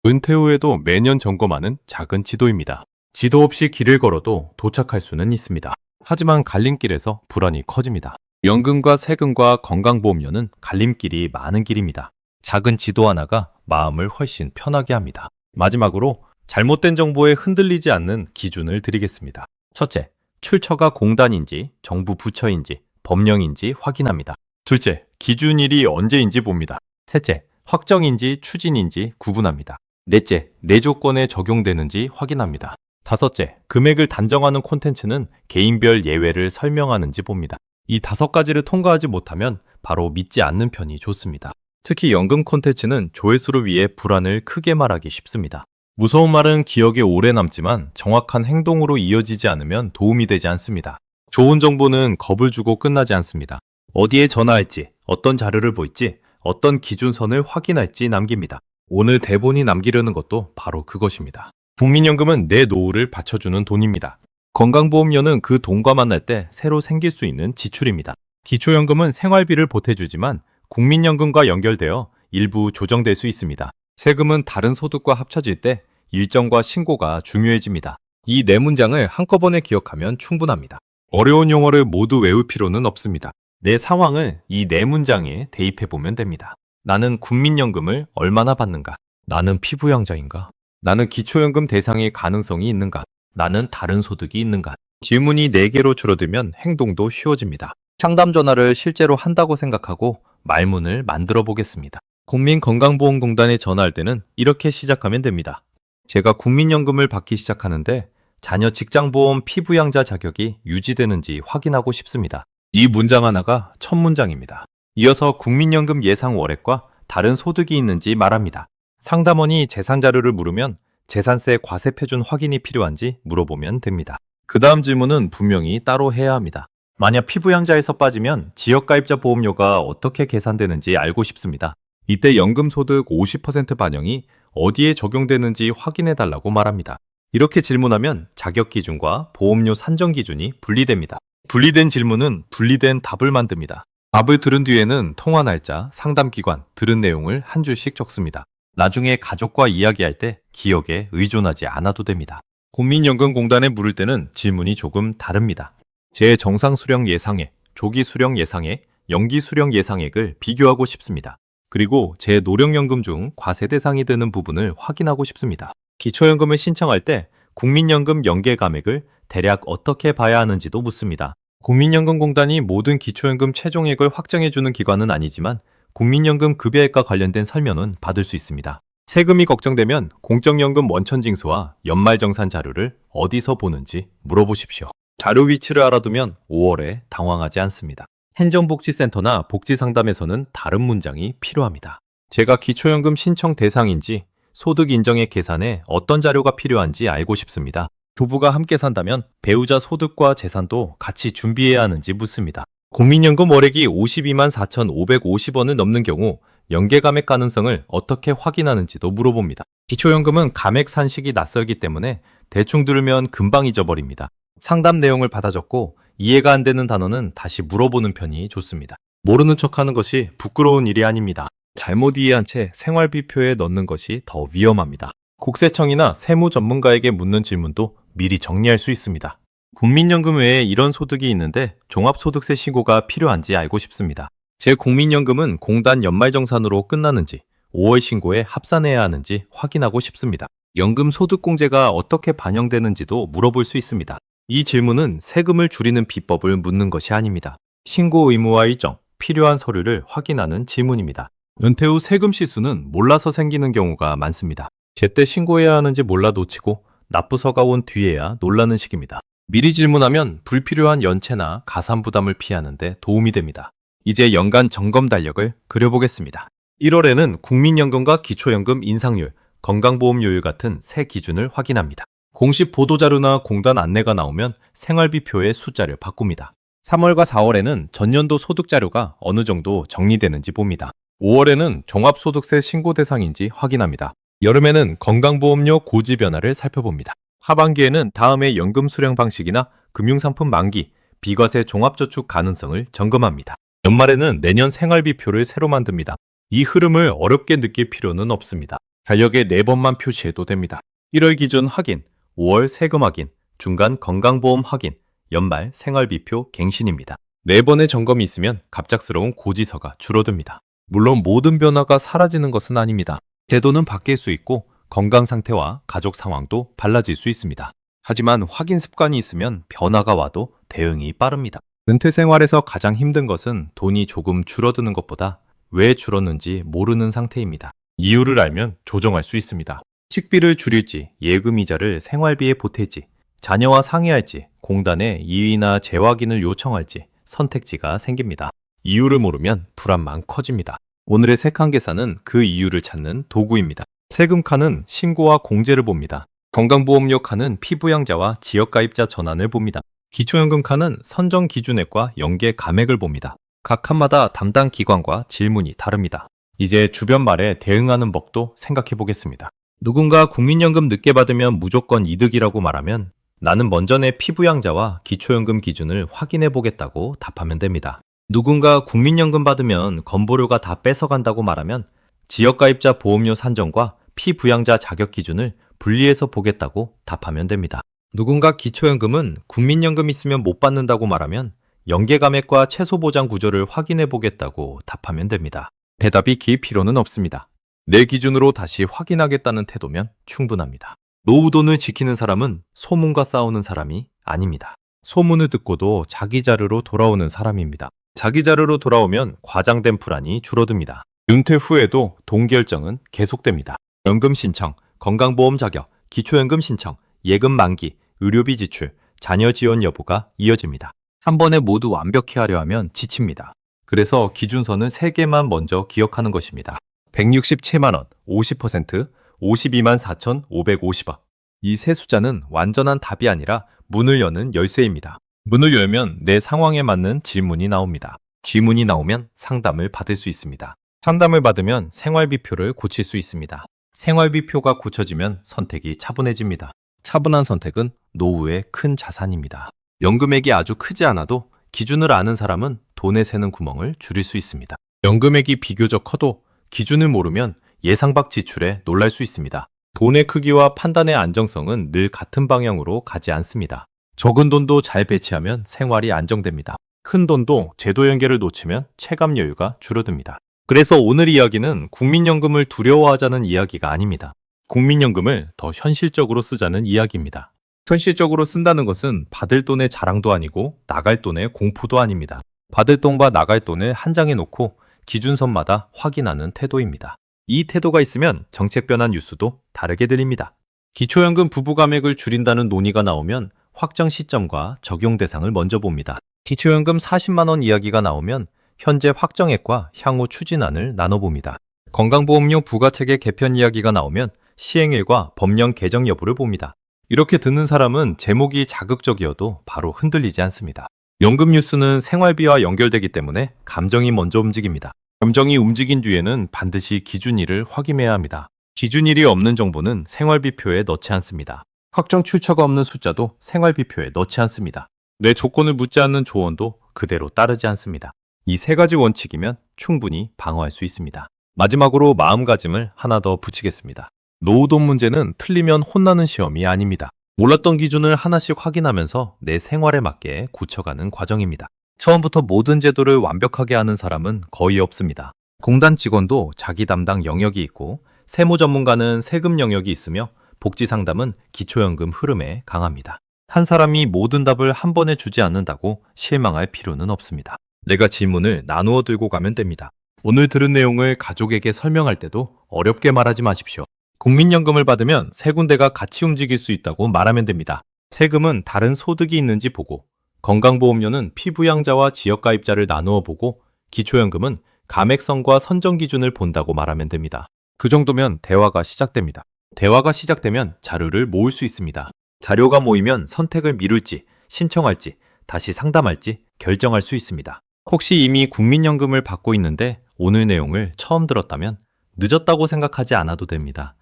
은퇴 후에도 매년 점검하는 작은 지도입니다. 지도 없이 길을 걸어도 도착할 수는 있습니다. 하지만 갈림길에서 불안이 커집니다. 연금과 세금과 건강보험료는 갈림길이 많은 길입니다. 작은 지도 하나가 마음을 훨씬 편하게 합니다. 마지막으로 잘못된 정보에 흔들리지 않는 기준을 드리겠습니다. 첫째, 출처가 공단인지 정부 부처인지 법령인지 확인합니다. 둘째, 기준일이 언제인지 봅니다. 셋째, 확정인지 추진인지 구분합니다. 넷째, 내 조건에 적용되는지 확인합니다. 다섯째, 금액을 단정하는 콘텐츠는 개인별 예외를 설명하는지 봅니다. 이 5가지를 통과하지 못하면 바로 믿지 않는 편이 좋습니다. 특히 연금 콘텐츠는 조회수를 위해 불안을 크게 말하기 쉽습니다. 무서운 말은 기억에 오래 남지만 정확한 행동으로 이어지지 않으면 도움이 되지 않습니다. 좋은 정보는 겁을 주고 끝나지 않습니다. 어디에 전화할지, 어떤 자료를 볼지, 어떤 기준선을 확인할지 남깁니다. 오늘 대본이 남기려는 것도 바로 그것입니다. 국민연금은 내 노후를 받쳐주는 돈입니다. 건강보험료는 그 돈과 만날 때 새로 생길 수 있는 지출입니다. 기초연금은 생활비를 보태주지만 국민연금과 연결되어 일부 조정될 수 있습니다. 세금은 다른 소득과 합쳐질 때 일정과 신고가 중요해집니다. 이 네 문장을 한꺼번에 기억하면 충분합니다. 어려운 용어를 모두 외울 필요는 없습니다. 내 상황을 이 네 문장에 대입해 보면 됩니다. 나는 국민연금을 얼마나 받는가? 나는 피부양자인가? 나는 기초연금 대상일 가능성이 있는가? 나는 다른 소득이 있는가? 질문이 4개로 줄어들면 행동도 쉬워집니다. 상담 전화를 실제로 한다고 생각하고 말문을 만들어 보겠습니다. 국민건강보험공단에 전화할 때는 이렇게 시작하면 됩니다. 제가 국민연금을 받기 시작하는데 자녀 직장보험 피부양자 자격이 유지되는지 확인하고 싶습니다. 이 문장 하나가 첫 문장입니다. 이어서 국민연금 예상 월액과 다른 소득이 있는지 말합니다. 상담원이 재산 자료를 물으면 재산세 과세 표준 확인이 필요한지 물어보면 됩니다. 그 다음 질문은 분명히 따로 해야 합니다. 만약 피부양자에서 빠지면 지역가입자 보험료가 어떻게 계산되는지 알고 싶습니다. 이때 연금소득 50% 반영이 어디에 적용되는지 확인해 달라고 말합니다. 이렇게 질문하면 자격 기준과 보험료 산정 기준이 분리됩니다. 분리된 질문은 분리된 답을 만듭니다. 답을 들은 뒤에는 통화 날짜, 상담 기관, 들은 내용을 한 줄씩 적습니다. 나중에 가족과 이야기할 때 기억에 의존하지 않아도 됩니다. 국민연금공단에 물을 때는 질문이 조금 다릅니다. 제 정상 수령 예상액, 조기 수령 예상액, 연기 수령 예상액을 비교하고 싶습니다. 그리고 제 노령연금 중 과세 대상이 되는 부분을 확인하고 싶습니다. 기초연금을 신청할 때 국민연금 연계 감액을 대략 어떻게 봐야 하는지도 묻습니다. 국민연금공단이 모든 기초연금 최종액을 확정해주는 기관은 아니지만 국민연금 급여액과 관련된 설명은 받을 수 있습니다. 세금이 걱정되면 공적연금 원천징수와 연말정산 자료를 어디서 보는지 물어보십시오. 자료 위치를 알아두면 5월에 당황하지 않습니다. 행정복지센터나 복지상담에서는 다른 문장이 필요합니다. 제가 기초연금 신청 대상인지 소득 인정액 계산에 어떤 자료가 필요한지 알고 싶습니다. 부부가 함께 산다면 배우자 소득과 재산도 같이 준비해야 하는지 묻습니다. 국민연금 월액이 52만 4,550원을 넘는 경우 연계 감액 가능성을 어떻게 확인하는지도 물어봅니다. 기초연금은 감액 산식이 낯설기 때문에 대충 들으면 금방 잊어버립니다. 상담 내용을 받아 적고 이해가 안 되는 단어는 다시 물어보는 편이 좋습니다. 모르는 척하는 것이 부끄러운 일이 아닙니다. 잘못 이해한 채 생활비표에 넣는 것이 더 위험합니다. 국세청이나 세무 전문가에게 묻는 질문도 미리 정리할 수 있습니다. 국민연금 외에 이런 소득이 있는데 종합소득세 신고가 필요한지 알고 싶습니다. 제 국민연금은 공단 연말정산으로 끝나는지 5월 신고에 합산해야 하는지 확인하고 싶습니다. 연금소득공제가 어떻게 반영되는지도 물어볼 수 있습니다. 이 질문은 세금을 줄이는 비법을 묻는 것이 아닙니다. 신고 의무와 일정, 필요한 서류를 확인하는 질문입니다. 은퇴 후 세금 실수는 몰라서 생기는 경우가 많습니다. 제때 신고해야 하는지 몰라 놓치고 납부서가 온 뒤에야 놀라는 시기입니다. 미리 질문하면 불필요한 연체나 가산 부담을 피하는 데 도움이 됩니다. 이제 연간 점검 달력을 그려보겠습니다. 1월에는 국민연금과 기초연금 인상률, 건강보험료율 같은 새 기준을 확인합니다. 공식 보도자료나 공단 안내가 나오면 생활비표의 숫자를 바꿉니다. 3월과 4월에는 전년도 소득자료가 어느 정도 정리되는지 봅니다. 5월에는 종합소득세 신고 대상인지 확인합니다. 여름에는 건강보험료 고지 변화를 살펴봅니다. 하반기에는 다음의 연금 수령 방식이나 금융상품 만기, 비과세 종합저축 가능성을 점검합니다. 연말에는 내년 생활비표를 새로 만듭니다. 이 흐름을 어렵게 느낄 필요는 없습니다. 달력에 4번만 표시해도 됩니다. 1월 기준 확인, 5월 세금 확인, 중간 건강보험 확인, 연말 생활비표 갱신입니다. 4번의 점검이 있으면 갑작스러운 고지서가 줄어듭니다. 물론 모든 변화가 사라지는 것은 아닙니다. 제도는 바뀔 수 있고 건강 상태와 가족 상황도 달라질 수 있습니다. 하지만 확인 습관이 있으면 변화가 와도 대응이 빠릅니다. 은퇴 생활에서 가장 힘든 것은 돈이 조금 줄어드는 것보다 왜 줄었는지 모르는 상태입니다. 이유를 알면 조정할 수 있습니다. 식비를 줄일지, 예금 이자를 생활비에 보탤지, 자녀와 상의할지, 공단에 이의나 재확인을 요청할지 선택지가 생깁니다. 이유를 모르면 불안만 커집니다. 오늘의 세칸 계산은 그 이유를 찾는 도구입니다. 세금 칸은 신고와 공제를 봅니다. 건강보험료 칸은 피부양자와 지역가입자 전환을 봅니다. 기초연금 칸은 선정 기준액과 연계 감액을 봅니다. 각 칸마다 담당 기관과 질문이 다릅니다. 이제 주변 말에 대응하는 법도 생각해 보겠습니다. 누군가 국민연금 늦게 받으면 무조건 이득이라고 말하면 나는 먼저 내 피부양자와 기초연금 기준을 확인해 보겠다고 답하면 됩니다. 누군가 국민연금 받으면 건보료가 다 뺏어간다고 말하면 지역가입자 보험료 산정과 피부양자 자격 기준을 분리해서 보겠다고 답하면 됩니다. 누군가 기초연금은 국민연금 있으면 못 받는다고 말하면 연계감액과 최소보장 구조를 확인해 보겠다고 답하면 됩니다. 대답이 길 필요는 없습니다. 내 기준으로 다시 확인하겠다는 태도면 충분합니다. 노후돈을 지키는 사람은 소문과 싸우는 사람이 아닙니다. 소문을 듣고도 자기 자료로 돌아오는 사람입니다. 자기 자료로 돌아오면 과장된 불안이 줄어듭니다. 은퇴 후에도 돈 결정은 계속됩니다. 연금 신청, 건강보험 자격, 기초연금 신청, 예금 만기, 의료비 지출, 자녀 지원 여부가 이어집니다. 한 번에 모두 완벽히 하려 하면 지칩니다. 그래서 기준선은 3개만 먼저 기억하는 것입니다. 167만 원, 50%, 52만 4,550원. 이 세 숫자는 완전한 답이 아니라 문을 여는 열쇠입니다. 문을 열면 내 상황에 맞는 질문이 나옵니다. 질문이 나오면 상담을 받을 수 있습니다. 상담을 받으면 생활비표를 고칠 수 있습니다. 생활비표가 고쳐지면 선택이 차분해집니다. 차분한 선택은 노후의 큰 자산입니다. 연금액이 아주 크지 않아도 기준을 아는 사람은 돈에 새는 구멍을 줄일 수 있습니다. 연금액이 비교적 커도 기준을 모르면 예상 밖 지출에 놀랄 수 있습니다. 돈의 크기와 판단의 안정성은 늘 같은 방향으로 가지 않습니다. 적은 돈도 잘 배치하면 생활이 안정됩니다. 큰 돈도 제도 연계를 놓치면 체감 여유가 줄어듭니다. 그래서 오늘 이야기는 국민연금을 두려워하자는 이야기가 아닙니다. 국민연금을 더 현실적으로 쓰자는 이야기입니다. 현실적으로 쓴다는 것은 받을 돈의 자랑도 아니고 나갈 돈의 공포도 아닙니다. 받을 돈과 나갈 돈을 한 장에 놓고 기준선마다 확인하는 태도입니다. 이 태도가 있으면 정책 변화 뉴스도 다르게 들립니다. 기초연금 부부 감액을 줄인다는 논의가 나오면 확정 시점과 적용 대상을 먼저 봅니다. 기초연금 40만 원 이야기가 나오면 현재 확정액과 향후 추진안을 나눠봅니다. 건강보험료 부가체계 개편 이야기가 나오면 시행일과 법령 개정 여부를 봅니다. 이렇게 듣는 사람은 제목이 자극적이어도 바로 흔들리지 않습니다. 연금 뉴스는 생활비와 연결되기 때문에 감정이 먼저 움직입니다. 감정이 움직인 뒤에는 반드시 기준일을 확인해야 합니다. 기준일이 없는 정보는 생활비표에 넣지 않습니다. 확정 출처가 없는 숫자도 생활비표에 넣지 않습니다. 내 조건을 묻지 않는 조언도 그대로 따르지 않습니다. 이 3가지 원칙이면 충분히 방어할 수 있습니다. 마지막으로 마음가짐을 하나 더 붙이겠습니다. 노후돈 문제는 틀리면 혼나는 시험이 아닙니다. 몰랐던 기준을 하나씩 확인하면서 내 생활에 맞게 고쳐가는 과정입니다. 처음부터 모든 제도를 완벽하게 아는 사람은 거의 없습니다. 공단 직원도 자기 담당 영역이 있고 세무 전문가는 세금 영역이 있으며 복지 상담은 기초연금 흐름에 강합니다. 한 사람이 모든 답을 한 번에 주지 않는다고 실망할 필요는 없습니다. 내가 질문을 나누어 들고 가면 됩니다. 오늘 들은 내용을 가족에게 설명할 때도 어렵게 말하지 마십시오. 국민연금을 받으면 세 군데가 같이 움직일 수 있다고 말하면 됩니다. 세금은 다른 소득이 있는지 보고, 건강보험료는 피부양자와 지역가입자를 나누어 보고, 기초연금은 감액성과 선정 기준을 본다고 말하면 됩니다. 그 정도면 대화가 시작됩니다. 대화가 시작되면 자료를 모을 수 있습니다. 자료가 모이면 선택을 미룰지, 신청할지, 다시 상담할지 결정할 수 있습니다. 혹시 이미 국민연금을 받고 있는데 오늘 내용을 처음 들었다면 늦었다고 생각하지 않아도 됩니다.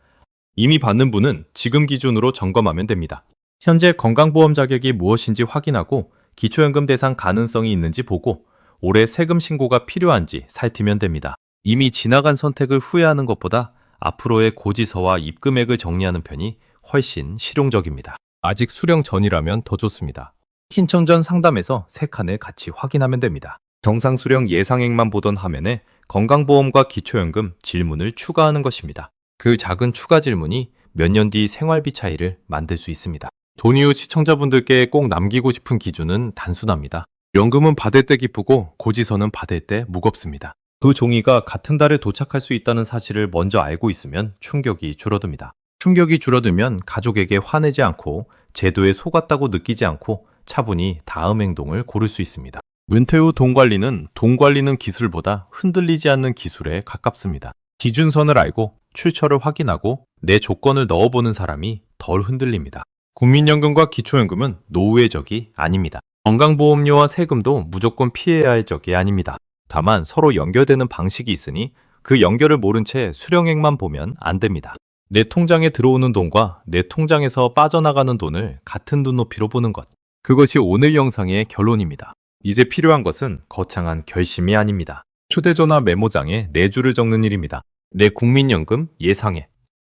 이미 받는 분은 지금 기준으로 점검하면 됩니다. 현재 건강보험 자격이 무엇인지 확인하고 기초연금 대상 가능성이 있는지 보고 올해 세금 신고가 필요한지 살피면 됩니다. 이미 지나간 선택을 후회하는 것보다 앞으로의 고지서와 입금액을 정리하는 편이 훨씬 실용적입니다. 아직 수령 전이라면 더 좋습니다. 신청 전 상담에서 3칸을 같이 확인하면 됩니다. 정상 수령 예상액만 보던 화면에 건강보험과 기초연금 질문을 추가하는 것입니다. 그 작은 추가 질문이 몇 년 뒤 생활비 차이를 만들 수 있습니다. 돈이후 시청자분들께 꼭 남기고 싶은 기준은 단순합니다. 연금은 받을 때 기쁘고 고지서는 받을 때 무겁습니다. 그 종이가 같은 달에 도착할 수 있다는 사실을 먼저 알고 있으면 충격이 줄어듭니다. 충격이 줄어들면 가족에게 화내지 않고 제도에 속았다고 느끼지 않고 차분히 다음 행동을 고를 수 있습니다. 은퇴 후 돈 관리는 기술보다 흔들리지 않는 기술에 가깝습니다. 기준선을 알고 출처를 확인하고 내 조건을 넣어보는 사람이 덜 흔들립니다. 국민연금과 기초연금은 노후의 적이 아닙니다. 건강보험료와 세금도 무조건 피해야 할 적이 아닙니다. 다만 서로 연결되는 방식이 있으니 그 연결을 모른 채 수령액만 보면 안 됩니다. 내 통장에 들어오는 돈과 내 통장에서 빠져나가는 돈을 같은 눈높이로 보는 것. 그것이 오늘 영상의 결론입니다. 이제 필요한 것은 거창한 결심이 아닙니다. 휴대전화 메모장에 4줄을 적는 일입니다. 내 국민연금 예상액,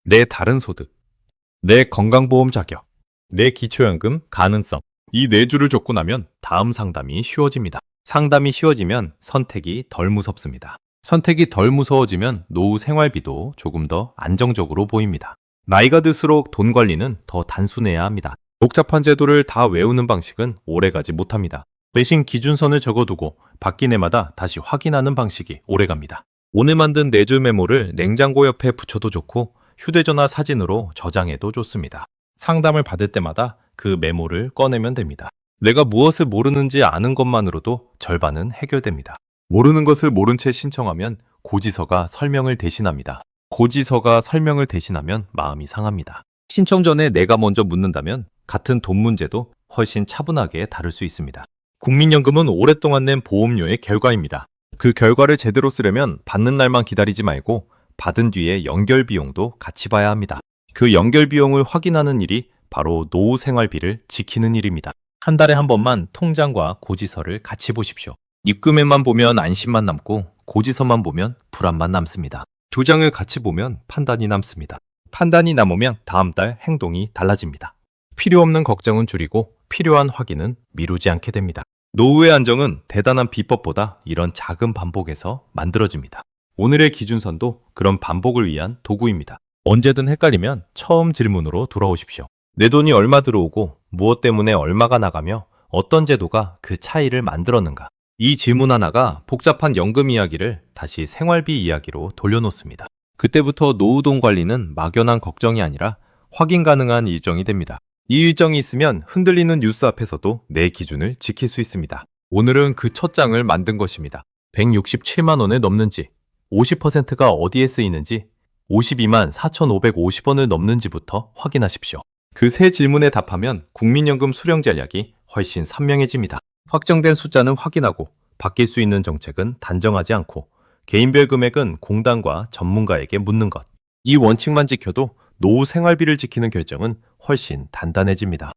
내 다른 소득, 내 건강보험 자격, 내 기초연금 가능성. 이 4줄을 적고 나면 다음 상담이 쉬워집니다. 상담이 쉬워지면 선택이 덜 무섭습니다. 선택이 덜 무서워지면 노후 생활비도 조금 더 안정적으로 보입니다. 나이가 들수록 돈 관리는 더 단순해야 합니다. 복잡한 제도를 다 외우는 방식은 오래가지 못합니다. 대신 기준선을 적어두고 바뀐 해마다 다시 확인하는 방식이 오래갑니다. 오늘 만든 내줄 메모를 냉장고 옆에 붙여도 좋고 휴대전화 사진으로 저장해도 좋습니다. 상담을 받을 때마다 그 메모를 꺼내면 됩니다. 내가 무엇을 모르는지 아는 것만으로도 절반은 해결됩니다. 모르는 것을 모른 채 신청하면 고지서가 설명을 대신합니다. 고지서가 설명을 대신하면 마음이 상합니다. 신청 전에 내가 먼저 묻는다면 같은 돈 문제도 훨씬 차분하게 다룰 수 있습니다. 국민연금은 오랫동안 낸 보험료의 결과입니다. 그 결과를 제대로 쓰려면 받는 날만 기다리지 말고 받은 뒤에 연결 비용도 같이 봐야 합니다. 그 연결 비용을 확인하는 일이 바로 노후 생활비를 지키는 일입니다. 한 달에 한 번만 통장과 고지서를 같이 보십시오. 입금액만 보면 안심만 남고 고지서만 보면 불안만 남습니다. 두 장을 같이 보면 판단이 남습니다. 판단이 남으면 다음 달 행동이 달라집니다. 필요 없는 걱정은 줄이고 필요한 확인은 미루지 않게 됩니다. 노후의 안정은 대단한 비법보다 이런 작은 반복에서 만들어집니다. 오늘의 기준선도 그런 반복을 위한 도구입니다. 언제든 헷갈리면 처음 질문으로 돌아오십시오. 내 돈이 얼마 들어오고 무엇 때문에 얼마가 나가며 어떤 제도가 그 차이를 만들었는가? 이 질문 하나가 복잡한 연금 이야기를 다시 생활비 이야기로 돌려놓습니다. 그때부터 노후돈 관리는 막연한 걱정이 아니라 확인 가능한 일정이 됩니다. 이 일정이 있으면 흔들리는 뉴스 앞에서도 내 기준을 지킬 수 있습니다. 오늘은 그 첫 장을 만든 것입니다. 167만 원을 넘는지, 50%가 어디에 쓰이는지, 52만 4,550원을 넘는지부터 확인하십시오. 그 세 질문에 답하면 국민연금 수령 전략이 훨씬 선명해집니다. 확정된 숫자는 확인하고 바뀔 수 있는 정책은 단정하지 않고 개인별 금액은 공단과 전문가에게 묻는 것. 이 원칙만 지켜도 노후 생활비를 지키는 결정은 훨씬 단단해집니다.